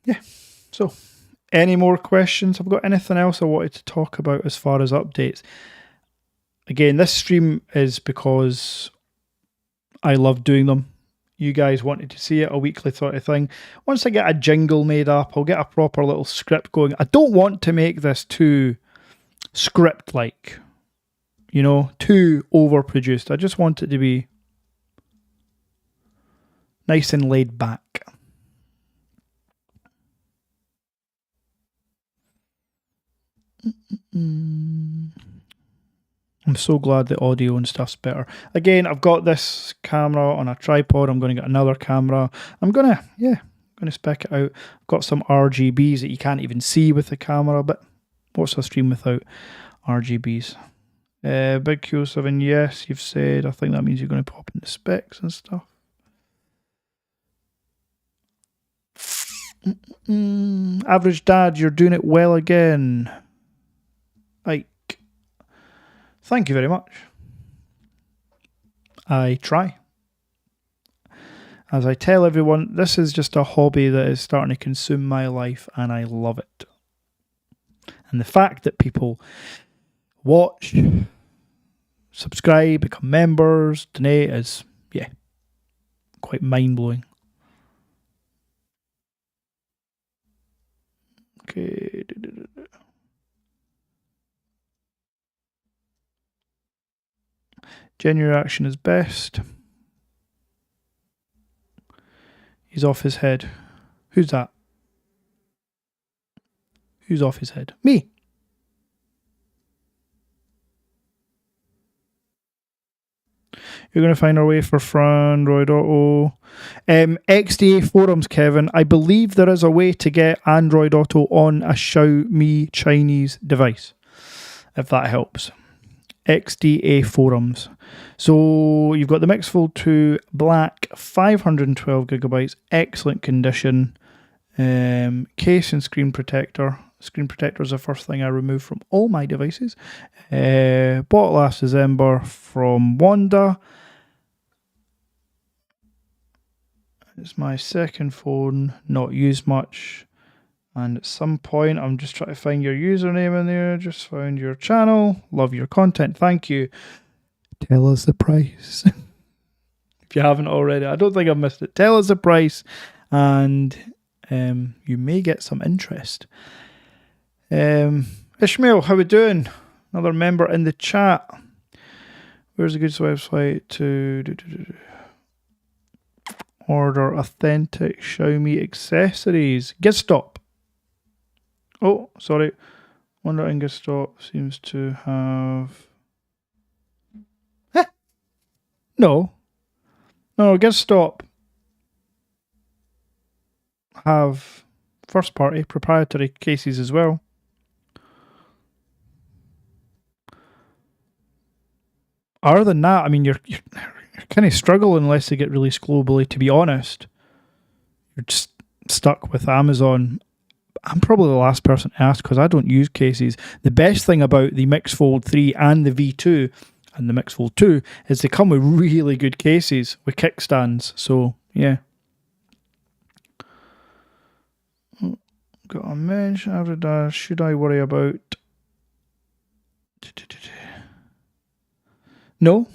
Yeah, so any more questions? Have I got anything else I wanted to talk about as far as updates? Again, this stream is because I love doing them. You guys wanted to see it, a weekly sort of thing. Once I get a jingle made up, I'll get a proper little script going. I don't want to make this too script-like, you know, too overproduced. I just want it to be nice and laid back. I'm so glad the audio and stuff's better. Again, I've got this camera on a tripod. I'm going to get another camera. I'm going to spec it out. I've got some RGBs that you can't even see with the camera, but what's a stream without RGBs? Big Q7, yes, you've said. I think that means you're going to pop in the specs and stuff. Average Dad, you're doing it well again. Ike, thank you very much. I try. As I tell everyone, this is just a hobby that is starting to consume my life, and I love it. And the fact that people watch, subscribe, become members, donate is, quite mind-blowing. Okay. Genuine reaction is best. He's off his head. Who's that? Who's off his head? Me. You're going to find our way for Android Auto. XDA forums, Kevin. I believe there is a way to get Android Auto on a Xiaomi Chinese device, if that helps. XDA forums. So you've got the Mix Fold 2 black, 512 gigabytes, excellent condition. Case and screen protector. Screen protector is the first thing I remove from all my devices. Bought last December from Wanda. It's my second phone, not used much. And at some point, I'm just trying to find your username in there. Just found your channel. Love your content. Thank you. Tell us the price. If you haven't already. I don't think I've missed it. Tell us the price. And you may get some interest. Ishmael, how we doing? Another member in the chat. Where's a good website to order authentic Xiaomi accessories? Gizstop. Oh, sorry. Wonder Gizstop seems to have... No, Gizstop have first-party proprietary cases as well. Other than that, I mean, you're kind of struggling unless they get released globally, to be honest. You're just stuck with Amazon. I'm probably the last person to ask because I don't use cases. The best thing about the Mix Fold 3 and the V2 and the Mix Fold 2 is they come with really good cases with kickstands. So, yeah. Got a mention. Should I worry about... No.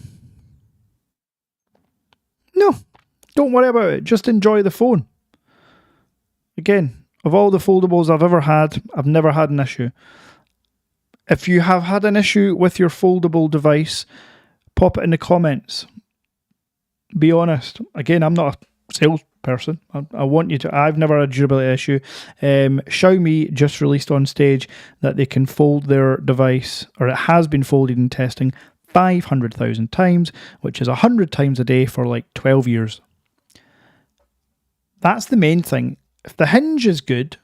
No. Don't worry about it. Just enjoy the phone. Again, of all the foldables I've ever had, I've never had an issue. If you have had an issue with your foldable device, pop it in the comments. Be honest. Again, I'm not a salesperson. I want you to... I've never had a durability issue. Xiaomi just released on stage that they can fold their device, or it has been folded in testing, 500,000 times, which is 100 times a day for like 12 years. That's the main thing. If the hinge is good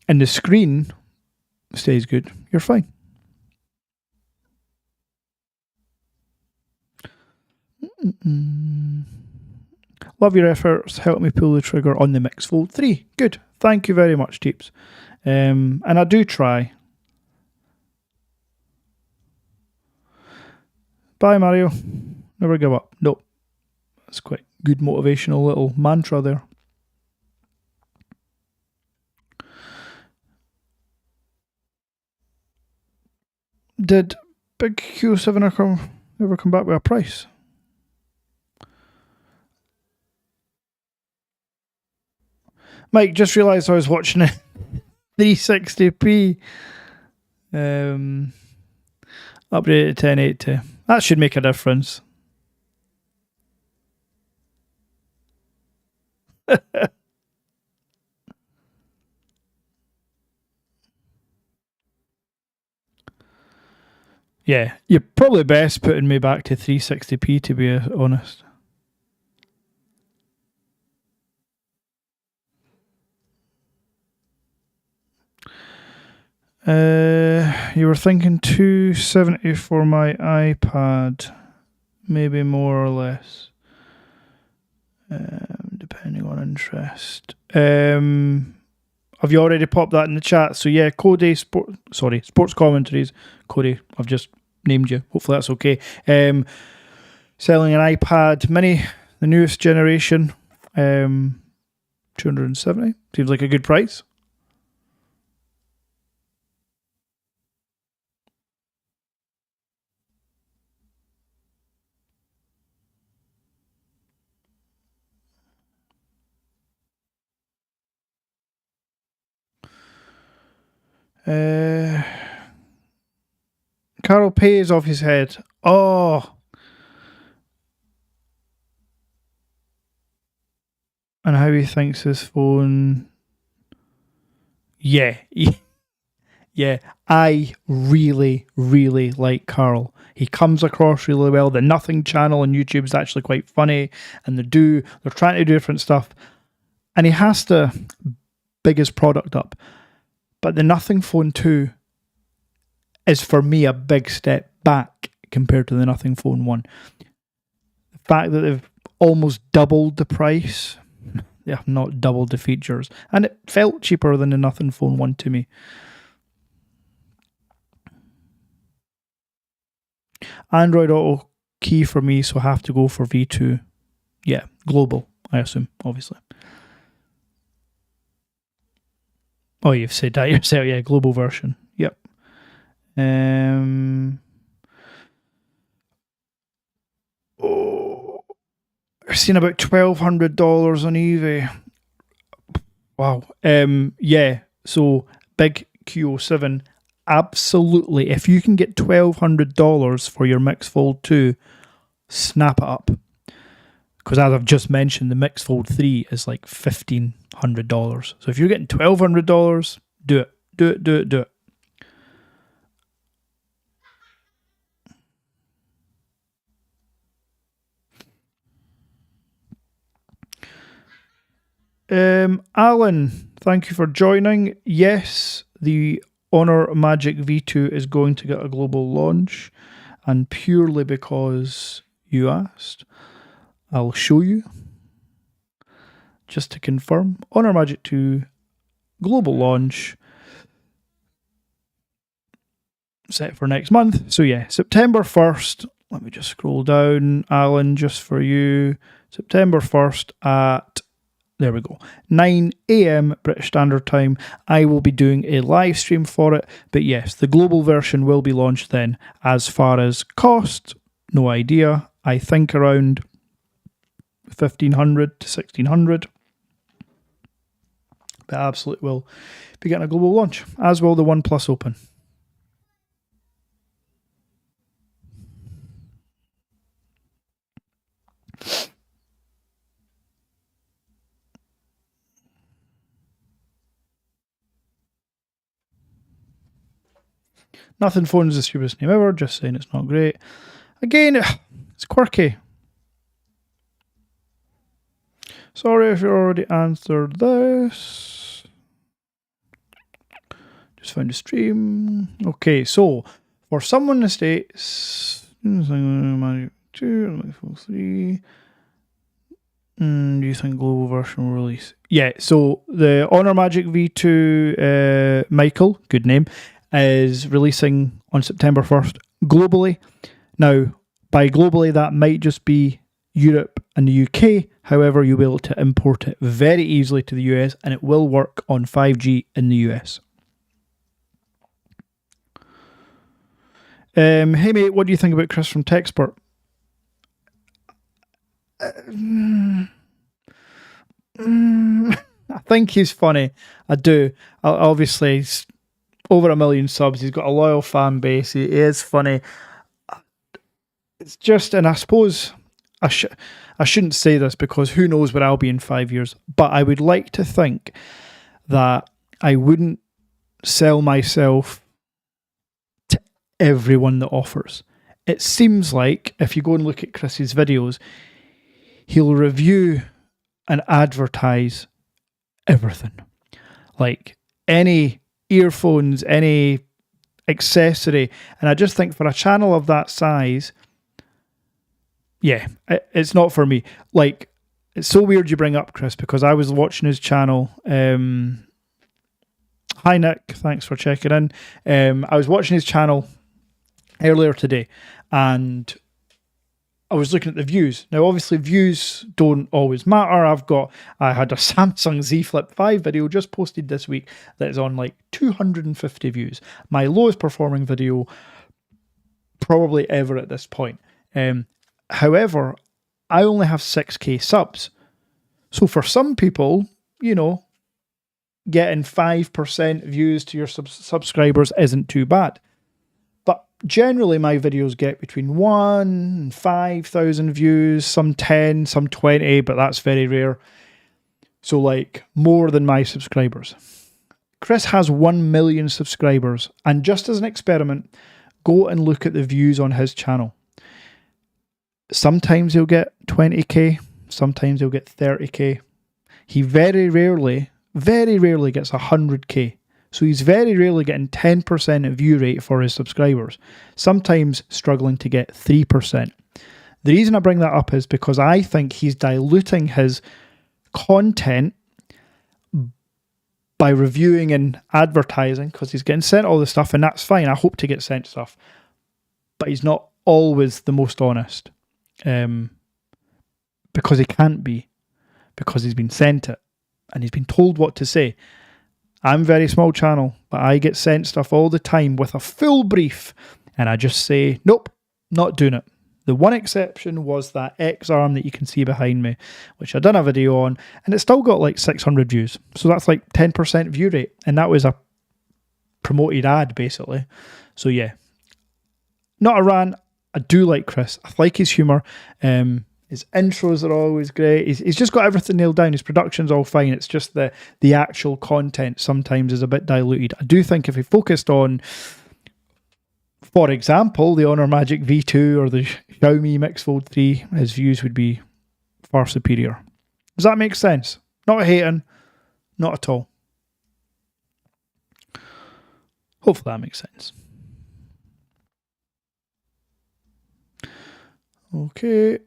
and the screen stays good, you're fine. Love your efforts. Help me pull the trigger on the Mix Fold 3. Good. Thank you very much, Teeps. And I do try. Bye, Mario. Never give up. Nope. That's quite good motivational little mantra there. Did Big Q7 ever come back with a price? Mike, just realised I was watching it 360p. Updated to 1080. That should make a difference. Yeah, you're probably best putting me back to 360p, to be honest. You were thinking 270 for my iPad, maybe more or less, depending on interest. Have you already popped that in the chat? So yeah, Cody Sports Commentaries. Cody, I've just named you. Hopefully that's okay. Selling an iPad Mini, the newest generation, 270. Seems like a good price. Carol pays off his head. Oh. And how he thinks his phone. Yeah. Yeah. I really, really like Carl. He comes across really well. The Nothing channel on YouTube is actually quite funny. And they're trying to do different stuff. And he has to big his product up. But the Nothing Phone 2 is for me a big step back compared to the Nothing Phone 1. The fact that they've almost doubled the price, they have not doubled the features, and it felt cheaper than the Nothing Phone 1 to me. Android Auto key for me, so I have to go for V2. Yeah, global, I assume, obviously. Oh, you've said that yourself. Yeah, global version. Yep. I've seen about $1,200 on eBay. Wow. Yeah. So big Q07. Absolutely. If you can get $1,200 for your Mix Fold 2, snap it up. Because as I've just mentioned, the Mix Fold 3 is like $1,500. So if you're getting $1,200, do it. Do it, do it, do it. Alan, thank you for joining. Yes, the Honor Magic V2 is going to get a global launch, and purely because you asked, I'll show you. Just to confirm, Honor Magic 2 global launch set for next month. So yeah, September 1st. Let me just scroll down, Alan, just for you. September 1st at, there we go, 9 a.m. British Standard Time. I will be doing a live stream for it. But yes, the global version will be launched then. As far as cost, no idea. I think around 1,500 to 1,600. But absolutely will be getting a global launch, as will the OnePlus Open. Nothing Phone is the stupidest name ever, just saying it's not great. Again, it's quirky. Sorry if you already answered this. Just found a stream. Okay, so for someone in the States, Magic 2, Magic 3. Do you think global version will release? Yeah, so the Honor Magic V2 Michael, good name, is releasing on September 1st globally. Now, by globally, that might just be Europe and the UK. However, you'll be able to import it very easily to the US, and it will work on 5G in the US. Hey mate, what do you think about Chris from Techspert? I think he's funny. I do. Obviously, he's over 1 million subs. He's got a loyal fan base. He is funny. It's just, and I suppose I shouldn't say this because who knows where I'll be in 5 years, but I would like to think that I wouldn't sell myself to everyone that offers. It seems like if you go and look at Chris's videos, he'll review and advertise everything. Like any earphones, any accessory. And I just think for a channel of that size, yeah, it's not for me. Like, it's so weird you bring up Chris, because I was watching his channel. Hi Nick, thanks for checking in. I was watching his channel earlier today, and I was looking at the views. Now, obviously, views don't always matter. I had a Samsung Z Flip 5 video just posted this week that is on like 250 views. My lowest performing video probably ever at this point. However, I only have 6k subs. So for some people, you know, getting 5% views to your subscribers isn't too bad. But generally my videos get between 1 and 5,000 views, some 10, some 20, but that's very rare. So like more than my subscribers. Chris has 1 million subscribers, and just as an experiment, go and look at the views on his channel. Sometimes he'll get 20k, sometimes he'll get 30k. He very rarely gets 100k. So he's very rarely getting 10% view rate for his subscribers, sometimes struggling to get 3%. The reason I bring that up is because I think he's diluting his content by reviewing and advertising, because he's getting sent all the stuff, and that's fine. I hope to get sent stuff. But he's not always the most honest. Because he can't be, because he's been sent it and he's been told what to say. I'm a very small channel, but I get sent stuff all the time with a full brief, and I just say, nope, not doing it. The one exception was that X arm that you can see behind me, which I done a video on, and it still got like 600 views. So that's like 10% view rate, and that was a promoted ad basically. So yeah, not a rant. I do like Chris. I like his humour. His intros are always great. He's just got everything nailed down. His production's all fine. It's just the actual content sometimes is a bit diluted. I do think if he focused on, for example, the Honor Magic V2 or the XIAOMI Mix Fold 3, his views would be far superior. Does that make sense? Not hating. Not at all. Hopefully that makes sense. Okay.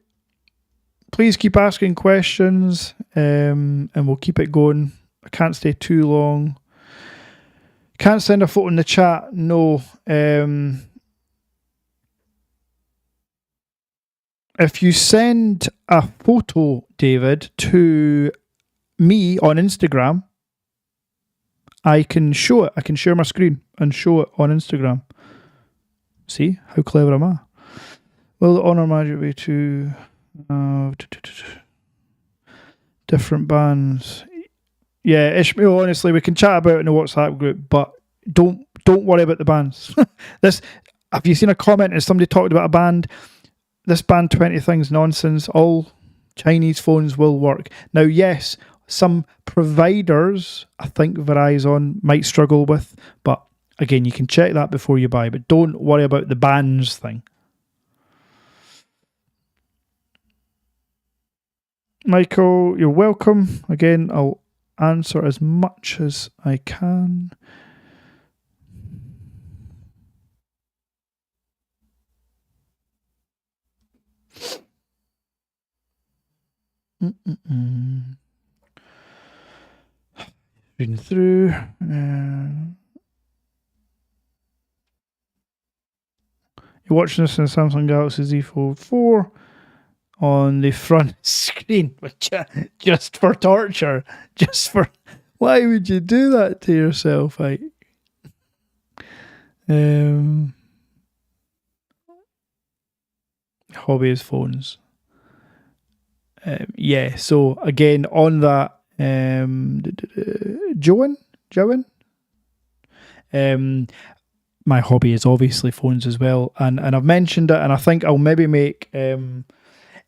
Please keep asking questions, and we'll keep it going. I can't stay too long. Can't send a photo in the chat. No. If you send a photo, David, to me on Instagram, I can show it. I can share my screen and show it on Instagram. See? How clever am I? Will the Honor Magic be to different bands? Yeah, Ishmael, honestly, we can chat about it in the WhatsApp group, but don't worry about the bands. Have you seen a comment and somebody talked about a band? This band 20 things nonsense. All Chinese phones will work. Now, yes, some providers, I think Verizon might struggle with, but again, you can check that before you buy, but don't worry about the bands thing. Michael, you're welcome. Again, I'll answer as much as I can. Reading through. You're watching this in the Samsung Galaxy Z Fold 4 on the front screen, which just for torture. Why would you do that to yourself? Hobby is phones. Yeah, so again, on that, Joan? My hobby is obviously phones as well, and I've mentioned it, and I think I'll maybe make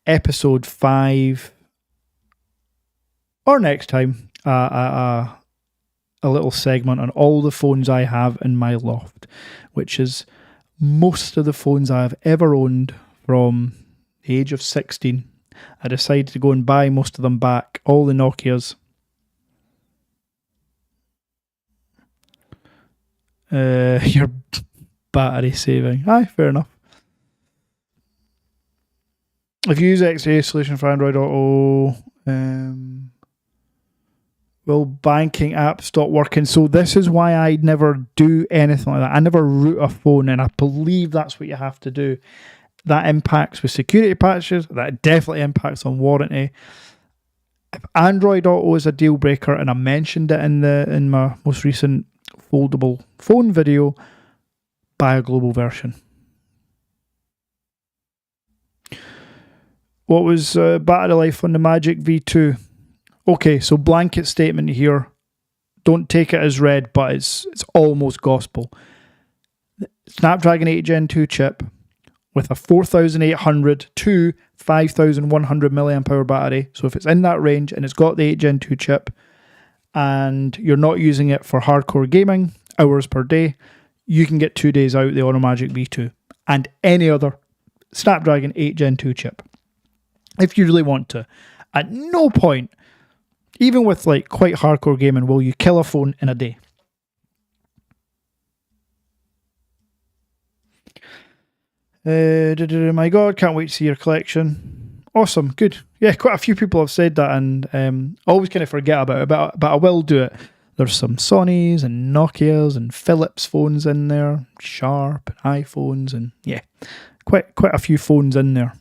episode 5 or next time a little segment on all the phones I have in my loft, which is most of the phones I've ever owned from the age of 16. I decided to go and buy most of them back, all the Nokias. Your battery saving. Aye, fair enough. If you use XIA solution for Android Auto, will banking app stop working? So this is why I never do anything like that. I never root a phone, and I believe that's what you have to do. That impacts with security patches. That definitely impacts on warranty. If Android Auto is a deal breaker, and I mentioned it in my most recent foldable phone video, buy a global version. What was battery life on the Magic V2? Okay, so blanket statement here. Don't take it as read, but it's almost gospel. Snapdragon 8 Gen 2 chip with a 4,800 to 5,100 milliamp hour battery. So if it's in that range and it's got the 8 Gen 2 chip and you're not using it for hardcore gaming, hours per day, you can get 2 days out the Automagic V2 and any other Snapdragon 8 Gen 2 chip. If you really want to. At no point, even with like quite hardcore gaming, will you kill a phone in a day. My God, can't wait to see your collection. Awesome, good. Yeah, quite a few people have said that, and I always kind of forget about it, but I will do it. There's some Sonys and Nokias and Philips phones in there, Sharp and iPhones, and yeah, quite a few phones in there.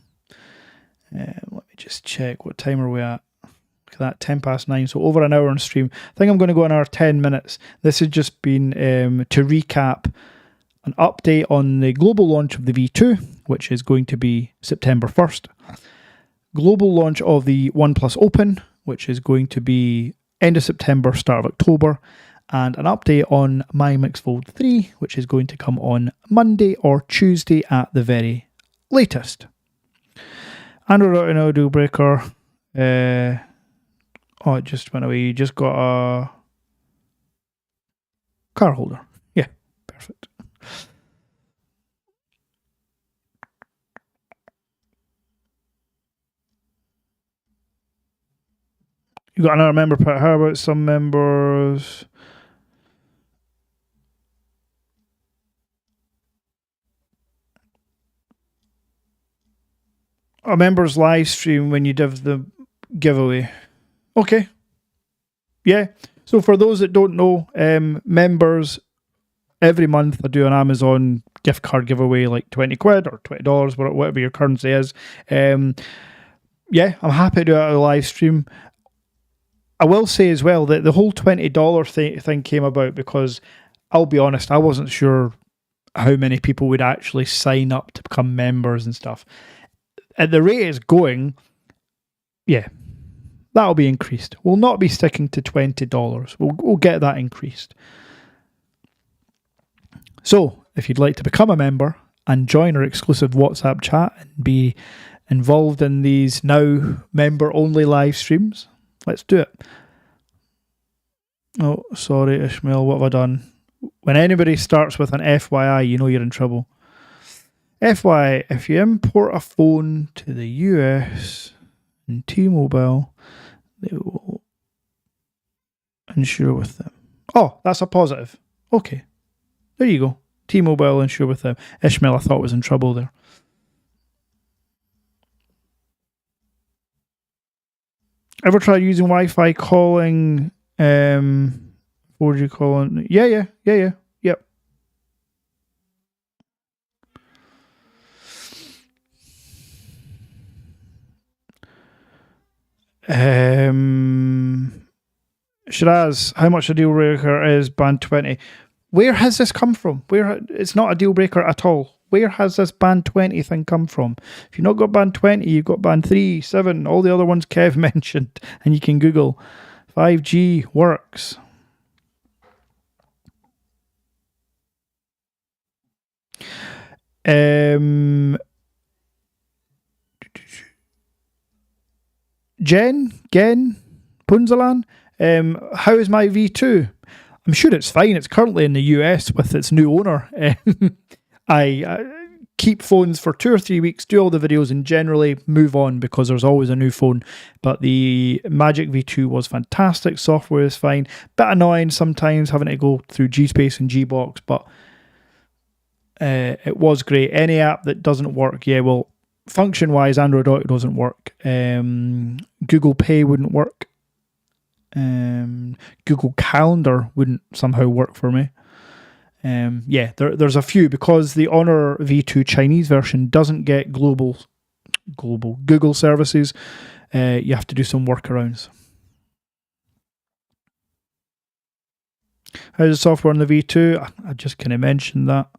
Let me just check, what time are we at? Look at that, 10 past 9, so over an hour on stream. I think I'm going to go another 10 minutes. This has just been to recap an update on the global launch of the V2, which is going to be September 1st. Global launch of the OnePlus Open, which is going to be end of September, start of October. And an update on my Mix Fold 3, which is going to come on Monday or Tuesday at the very latest. Android Auto deal breaker. Oh, it just went away. You just got a car holder. Yeah, perfect. You got another member put. How about some members? A members live stream when you do the giveaway. Okay. Yeah. So for those that don't know, members, every month I do an Amazon gift card giveaway, like 20 quid or $20, whatever your currency is. Yeah, I'm happy to do it on a live stream. I will say as well that the whole $20 thing came about because, I'll be honest, I wasn't sure how many people would actually sign up to become members and stuff. At the rate it's going, yeah, that'll be increased. We'll not be sticking to $20. We'll get that increased. So, if you'd like to become a member and join our exclusive WhatsApp chat and be involved in these now member-only live streams, let's do it. Oh, sorry, Ishmael, what have I done? When anybody starts with an FYI, you know you're in trouble. FYI, if you import a phone to the US and T-Mobile, they will insure with them. Oh, that's a positive. Okay. There you go. T-Mobile insure with them. Ishmael, I thought was in trouble there. Ever tried using Wi-Fi calling? 4G calling? Yeah. Yep. Shiraz, how much a deal breaker is band 20? Where has this come from? It's not a deal breaker at all. Where has this band 20 thing come from? If you've not got band 20, you've got band 3, 7, all the other ones Kev mentioned, and you can Google. 5G works. Gen, Punzalan, how is my V2? I'm sure it's fine. It's currently in the US with its new owner. I keep phones for 2 or 3 weeks, do all the videos, and generally move on because there's always a new phone. But the Magic V2 was fantastic. Software is fine. Bit annoying sometimes having to go through GSpace and Gbox, but it was great. Any app that doesn't work, yeah, well, function-wise, Android Auto doesn't work. Google Pay wouldn't work. Google Calendar wouldn't somehow work for me. Yeah, there's a few, because the Honor V2 Chinese version doesn't get global Google services. You have to do some workarounds. How's the software on the V2? I just kind of mentioned that.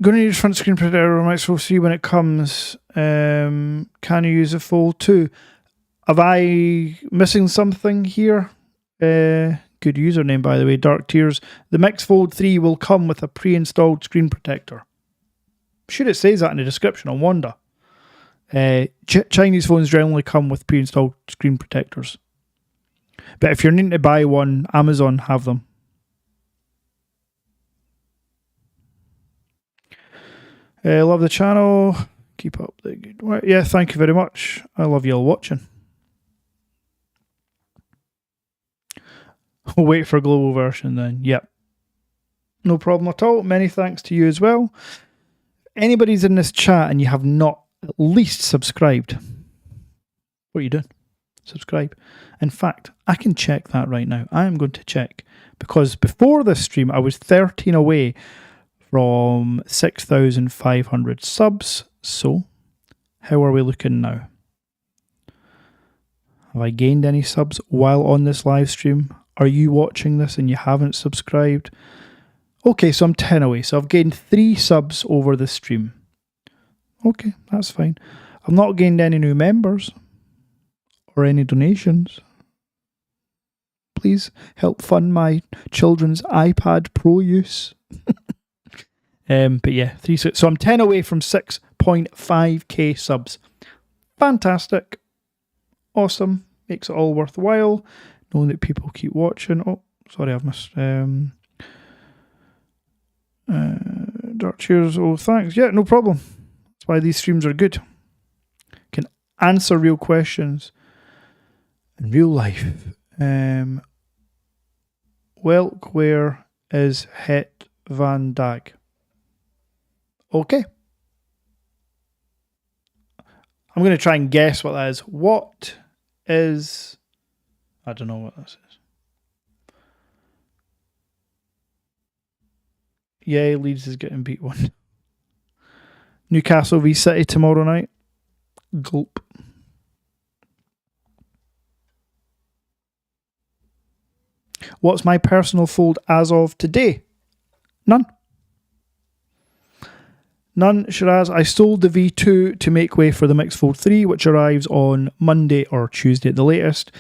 Going to use front screen protector on Mix Fold 3 when it comes. Can you use a Fold 2? Have I missing something here? Good username, by the way, Dark Tears. The Mix Fold 3 will come with a pre-installed screen protector. I'm sure it says that in the description. I wonder. Chinese phones generally come with pre-installed screen protectors. But if you're needing to buy one, Amazon have them. Love the channel. Keep up the good work. Yeah, thank you very much. I love you all watching. We'll wait for a global version then. Yep. No problem at all. Many thanks to you as well. Anybody's in this chat and you have not at least subscribed, what are you doing? Subscribe. In fact, I can check that right now. I am going to check, because before this stream I was 13 away from 6,500 subs. So, how are we looking now? Have I gained any subs while on this live stream? Are you watching this and you haven't subscribed? Okay, so I'm 10 away. So I've gained 3 subs over the stream. Okay, that's fine. I've not gained any new members or any donations. Please help fund my children's iPad Pro use. But yeah, 3. So I'm 10 away from 6.5k subs. Fantastic. Awesome. Makes it all worthwhile, knowing that people keep watching. Oh, sorry, I've missed. Dark Cheers. Oh, thanks. Yeah, no problem. That's why these streams are good. Can answer real questions in real life. Welk, where is Het Van Dag? Okay. I'm going to try and guess what that is. What is... I don't know what this is. Yeah, Leeds is getting beat 1. Newcastle v City tomorrow night. Gulp. What's my personal fold as of today? None. None, Shiraz. I sold the V2 to make way for the Mix Fold 3, which arrives on Monday or Tuesday at the latest.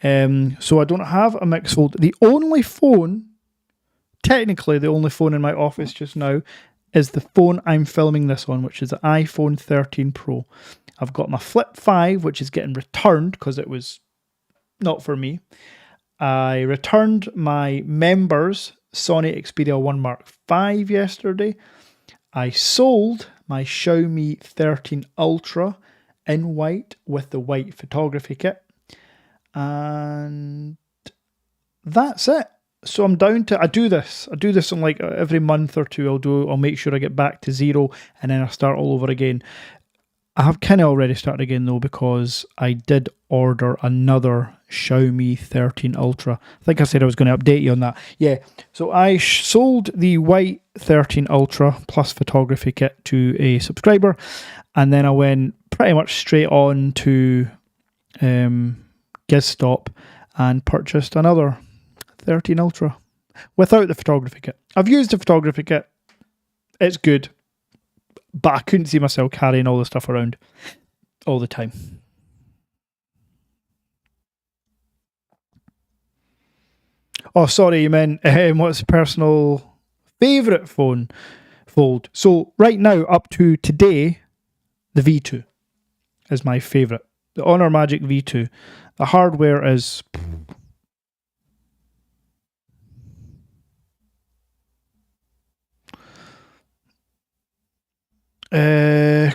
So I don't have a Mix Fold. The only phone, technically the only phone in my office just now, is the phone I'm filming this on, which is the iPhone 13 Pro. I've got my Flip 5, which is getting returned because it was not for me. I returned my members Sony Xperia 1 Mark V yesterday. I sold my Xiaomi 13 Ultra in white with the white photography kit. And that's it. So I'm down to, I do this in like every month or two. I'll make sure I get back to 0 and then I start all over again. I have kind of already started again though, because I did order another Xiaomi 13 Ultra. I think I said I was going to update you on that. Yeah, so I sold the white 13 Ultra plus photography kit to a subscriber, and then I went pretty much straight on to GizStop and purchased another 13 Ultra without the photography kit. I've used the photography kit. It's good. But I couldn't see myself carrying all the stuff around all the time. Oh, sorry, you meant what's the personal favourite phone fold? So right now, up to today, the V2 is my favourite. The Honor Magic V2. The hardware is...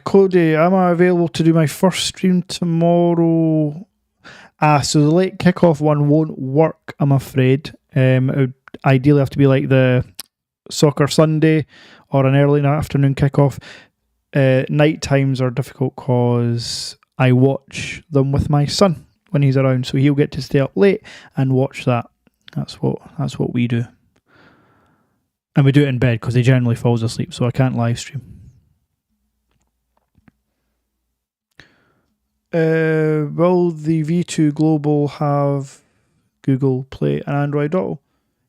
Cody, am I available to do my first stream tomorrow? So the late kickoff one won't work, I'm afraid. It would ideally have to be like the Soccer Sunday or an early afternoon kickoff. Night times are difficult because I watch them with my son when he's around, so he'll get to stay up late and watch that. That's what we do, and we do it in bed because he generally falls asleep, so I can't live stream. Will the V2 Global have Google Play and Android Auto?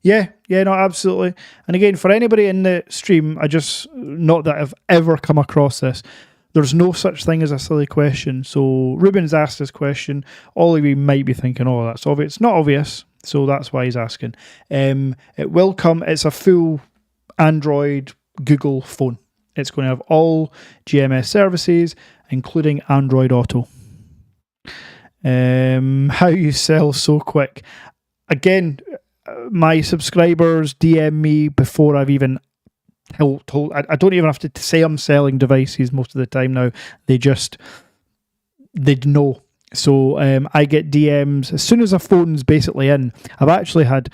Yeah, no, absolutely. And again, for anybody in the stream, not that I've ever come across this, there's no such thing as a silly question. So Ruben's asked this question. All of you might be thinking, oh, that's obvious. It's not obvious, so that's why he's asking. It will come. It's a full Android Google phone. It's going to have all GMS services, including Android Auto. How you sell so quick. Again, my subscribers DM me before I've even told. I don't even have to say I'm selling devices most of the time now. They'd know. So I get DMs as soon as a phone's basically in. I've actually had,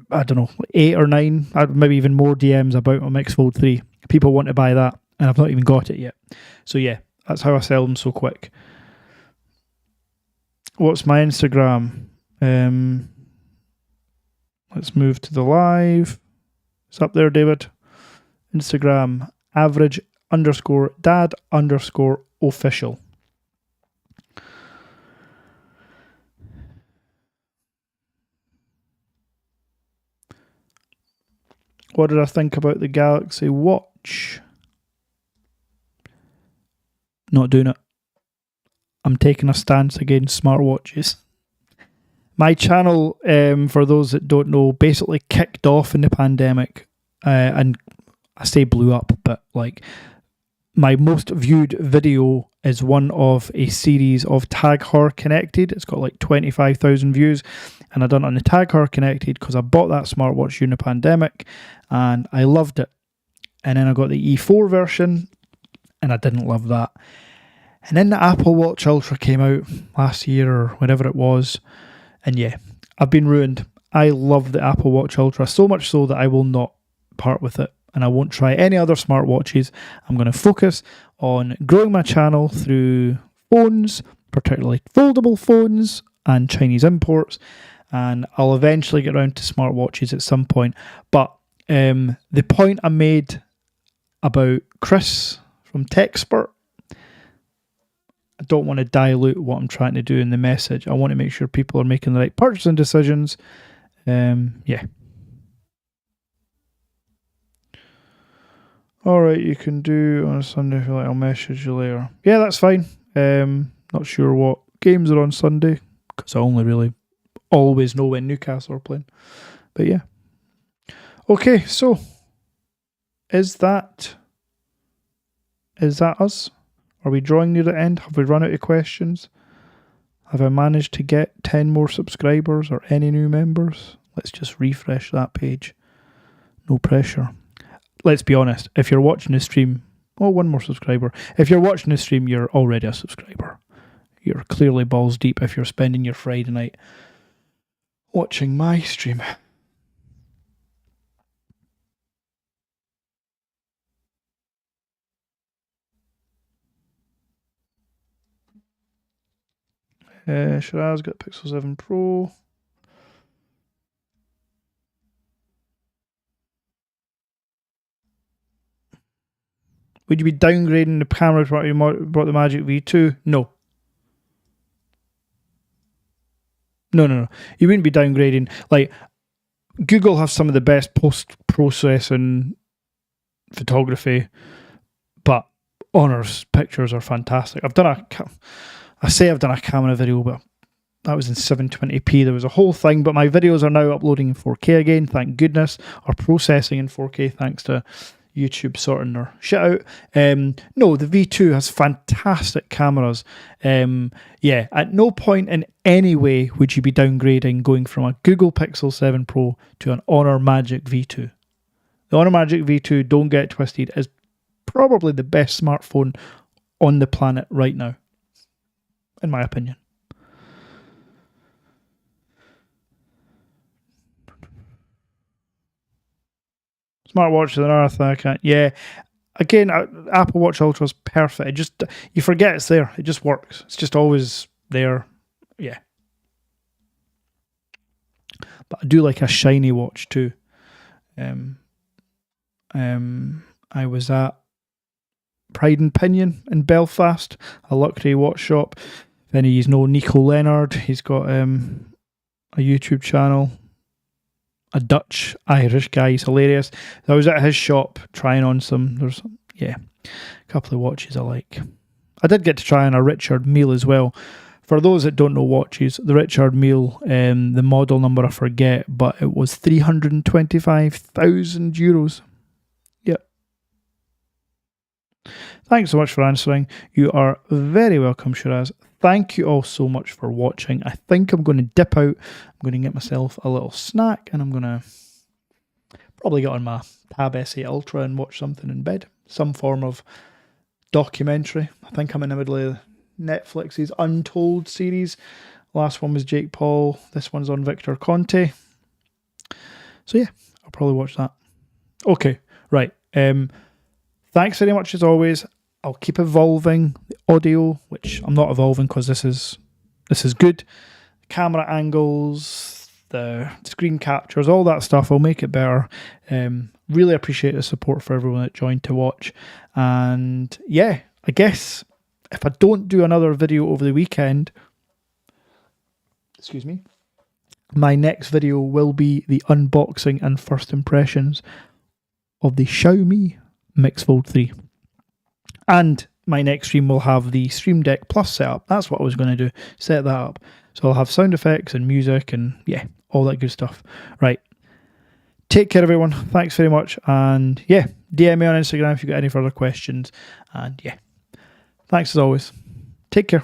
I don't know, 8 or 9, maybe even more DMs about my Mix Fold 3. People want to buy that, and I've not even got it yet. So yeah, that's how I sell them so quick. What's my Instagram? Let's move to the live. It's up there, David. Instagram, average_dad_official. What did I think about the Galaxy Watch? Not doing it. I'm taking a stance against smartwatches. My channel, for those that don't know, basically kicked off in the pandemic, and I say blew up, but like my most viewed video is one of a series of Tag Her Connected. It's got like 25,000 views, and I done it on the Tag Her Connected because I bought that smartwatch during the pandemic, and I loved it. And then I got the E4 version, and I didn't love that. And then the Apple Watch Ultra came out last year or whenever it was. And yeah, I've been ruined. I love the Apple Watch Ultra so much so that I will not part with it. And I won't try any other smartwatches. I'm going to focus on growing my channel through phones, particularly foldable phones and Chinese imports. And I'll eventually get around to smartwatches at some point. But the point I made about Chris from TechSpert, I don't want to dilute what I'm trying to do in the message. I want to make sure people are making the right purchasing decisions. Yeah. All right, you can do on a Sunday if you like. I'll message you later. Yeah, that's fine. Not sure what games are on Sunday because I only really always know when Newcastle are playing. But yeah. Okay, so is that us? Are we drawing near the end? Have we run out of questions? Have I managed to get 10 more subscribers or any new members? Let's just refresh that page. No pressure. Let's be honest. If you're watching the stream... Oh, one more subscriber. If you're watching the stream, you're already a subscriber. You're clearly balls deep if you're spending your Friday night watching my stream. Shiraz got Pixel 7 Pro. Would you be downgrading the camera if you bought the Magic V2? No. No. You wouldn't be downgrading. Like, Google have some of the best post-processing photography, but Honor's pictures are fantastic. I've done a camera video, but that was in 720p. There was a whole thing, but my videos are now uploading in 4K again, thank goodness, or processing in 4K thanks to YouTube sorting their shit out. No, the V2 has fantastic cameras. Yeah, at no point in any way would you be downgrading going from a Google Pixel 7 Pro to an Honor Magic V2. The Honor Magic V2, don't get it twisted, is probably the best smartphone on the planet right now, in my opinion. Smartwatch to the Earth, I can't. Yeah, again, Apple Watch Ultra is perfect. It just, you forget it's there. It just works. It's just always there. Yeah. But I do like a shiny watch too. I was at Pride and Pinion in Belfast, a luxury watch shop. If any of you know Nico Leonard, he's got a YouTube channel. A Dutch Irish guy, he's hilarious. I was at his shop trying on a couple of watches I like. I did get to try on a Richard Mille as well. For those that don't know watches, the Richard Mille, the model number I forget, but it was €325,000. Yep. Thanks so much for answering. You are very welcome, Shiraz. Thank you all so much for watching. I think I'm going to dip out. I'm going to get myself a little snack, and I'm going to probably get on my Tab S8 Ultra and watch something in bed. Some form of documentary. I think I'm in the middle of Netflix's Untold series. Last one was Jake Paul. This one's on Victor Conte. So yeah, I'll probably watch that. Okay, right. Thanks very much as always. I'll keep evolving the audio, which I'm not evolving because this is good. Camera angles, the screen captures, all that stuff. I'll make it better. Really appreciate the support for everyone that joined to watch. And yeah, I guess if I don't do another video over the weekend, excuse me, my next video will be the unboxing and first impressions of the XIAOMI Mix Fold 3. And my next stream will have the Stream Deck Plus setup. That's what I was going to do, set that up. So I'll have sound effects and music and yeah, all that good stuff. Right. Take care, everyone. Thanks very much. And yeah, DM me on Instagram if you've got any further questions. And yeah, thanks as always. Take care.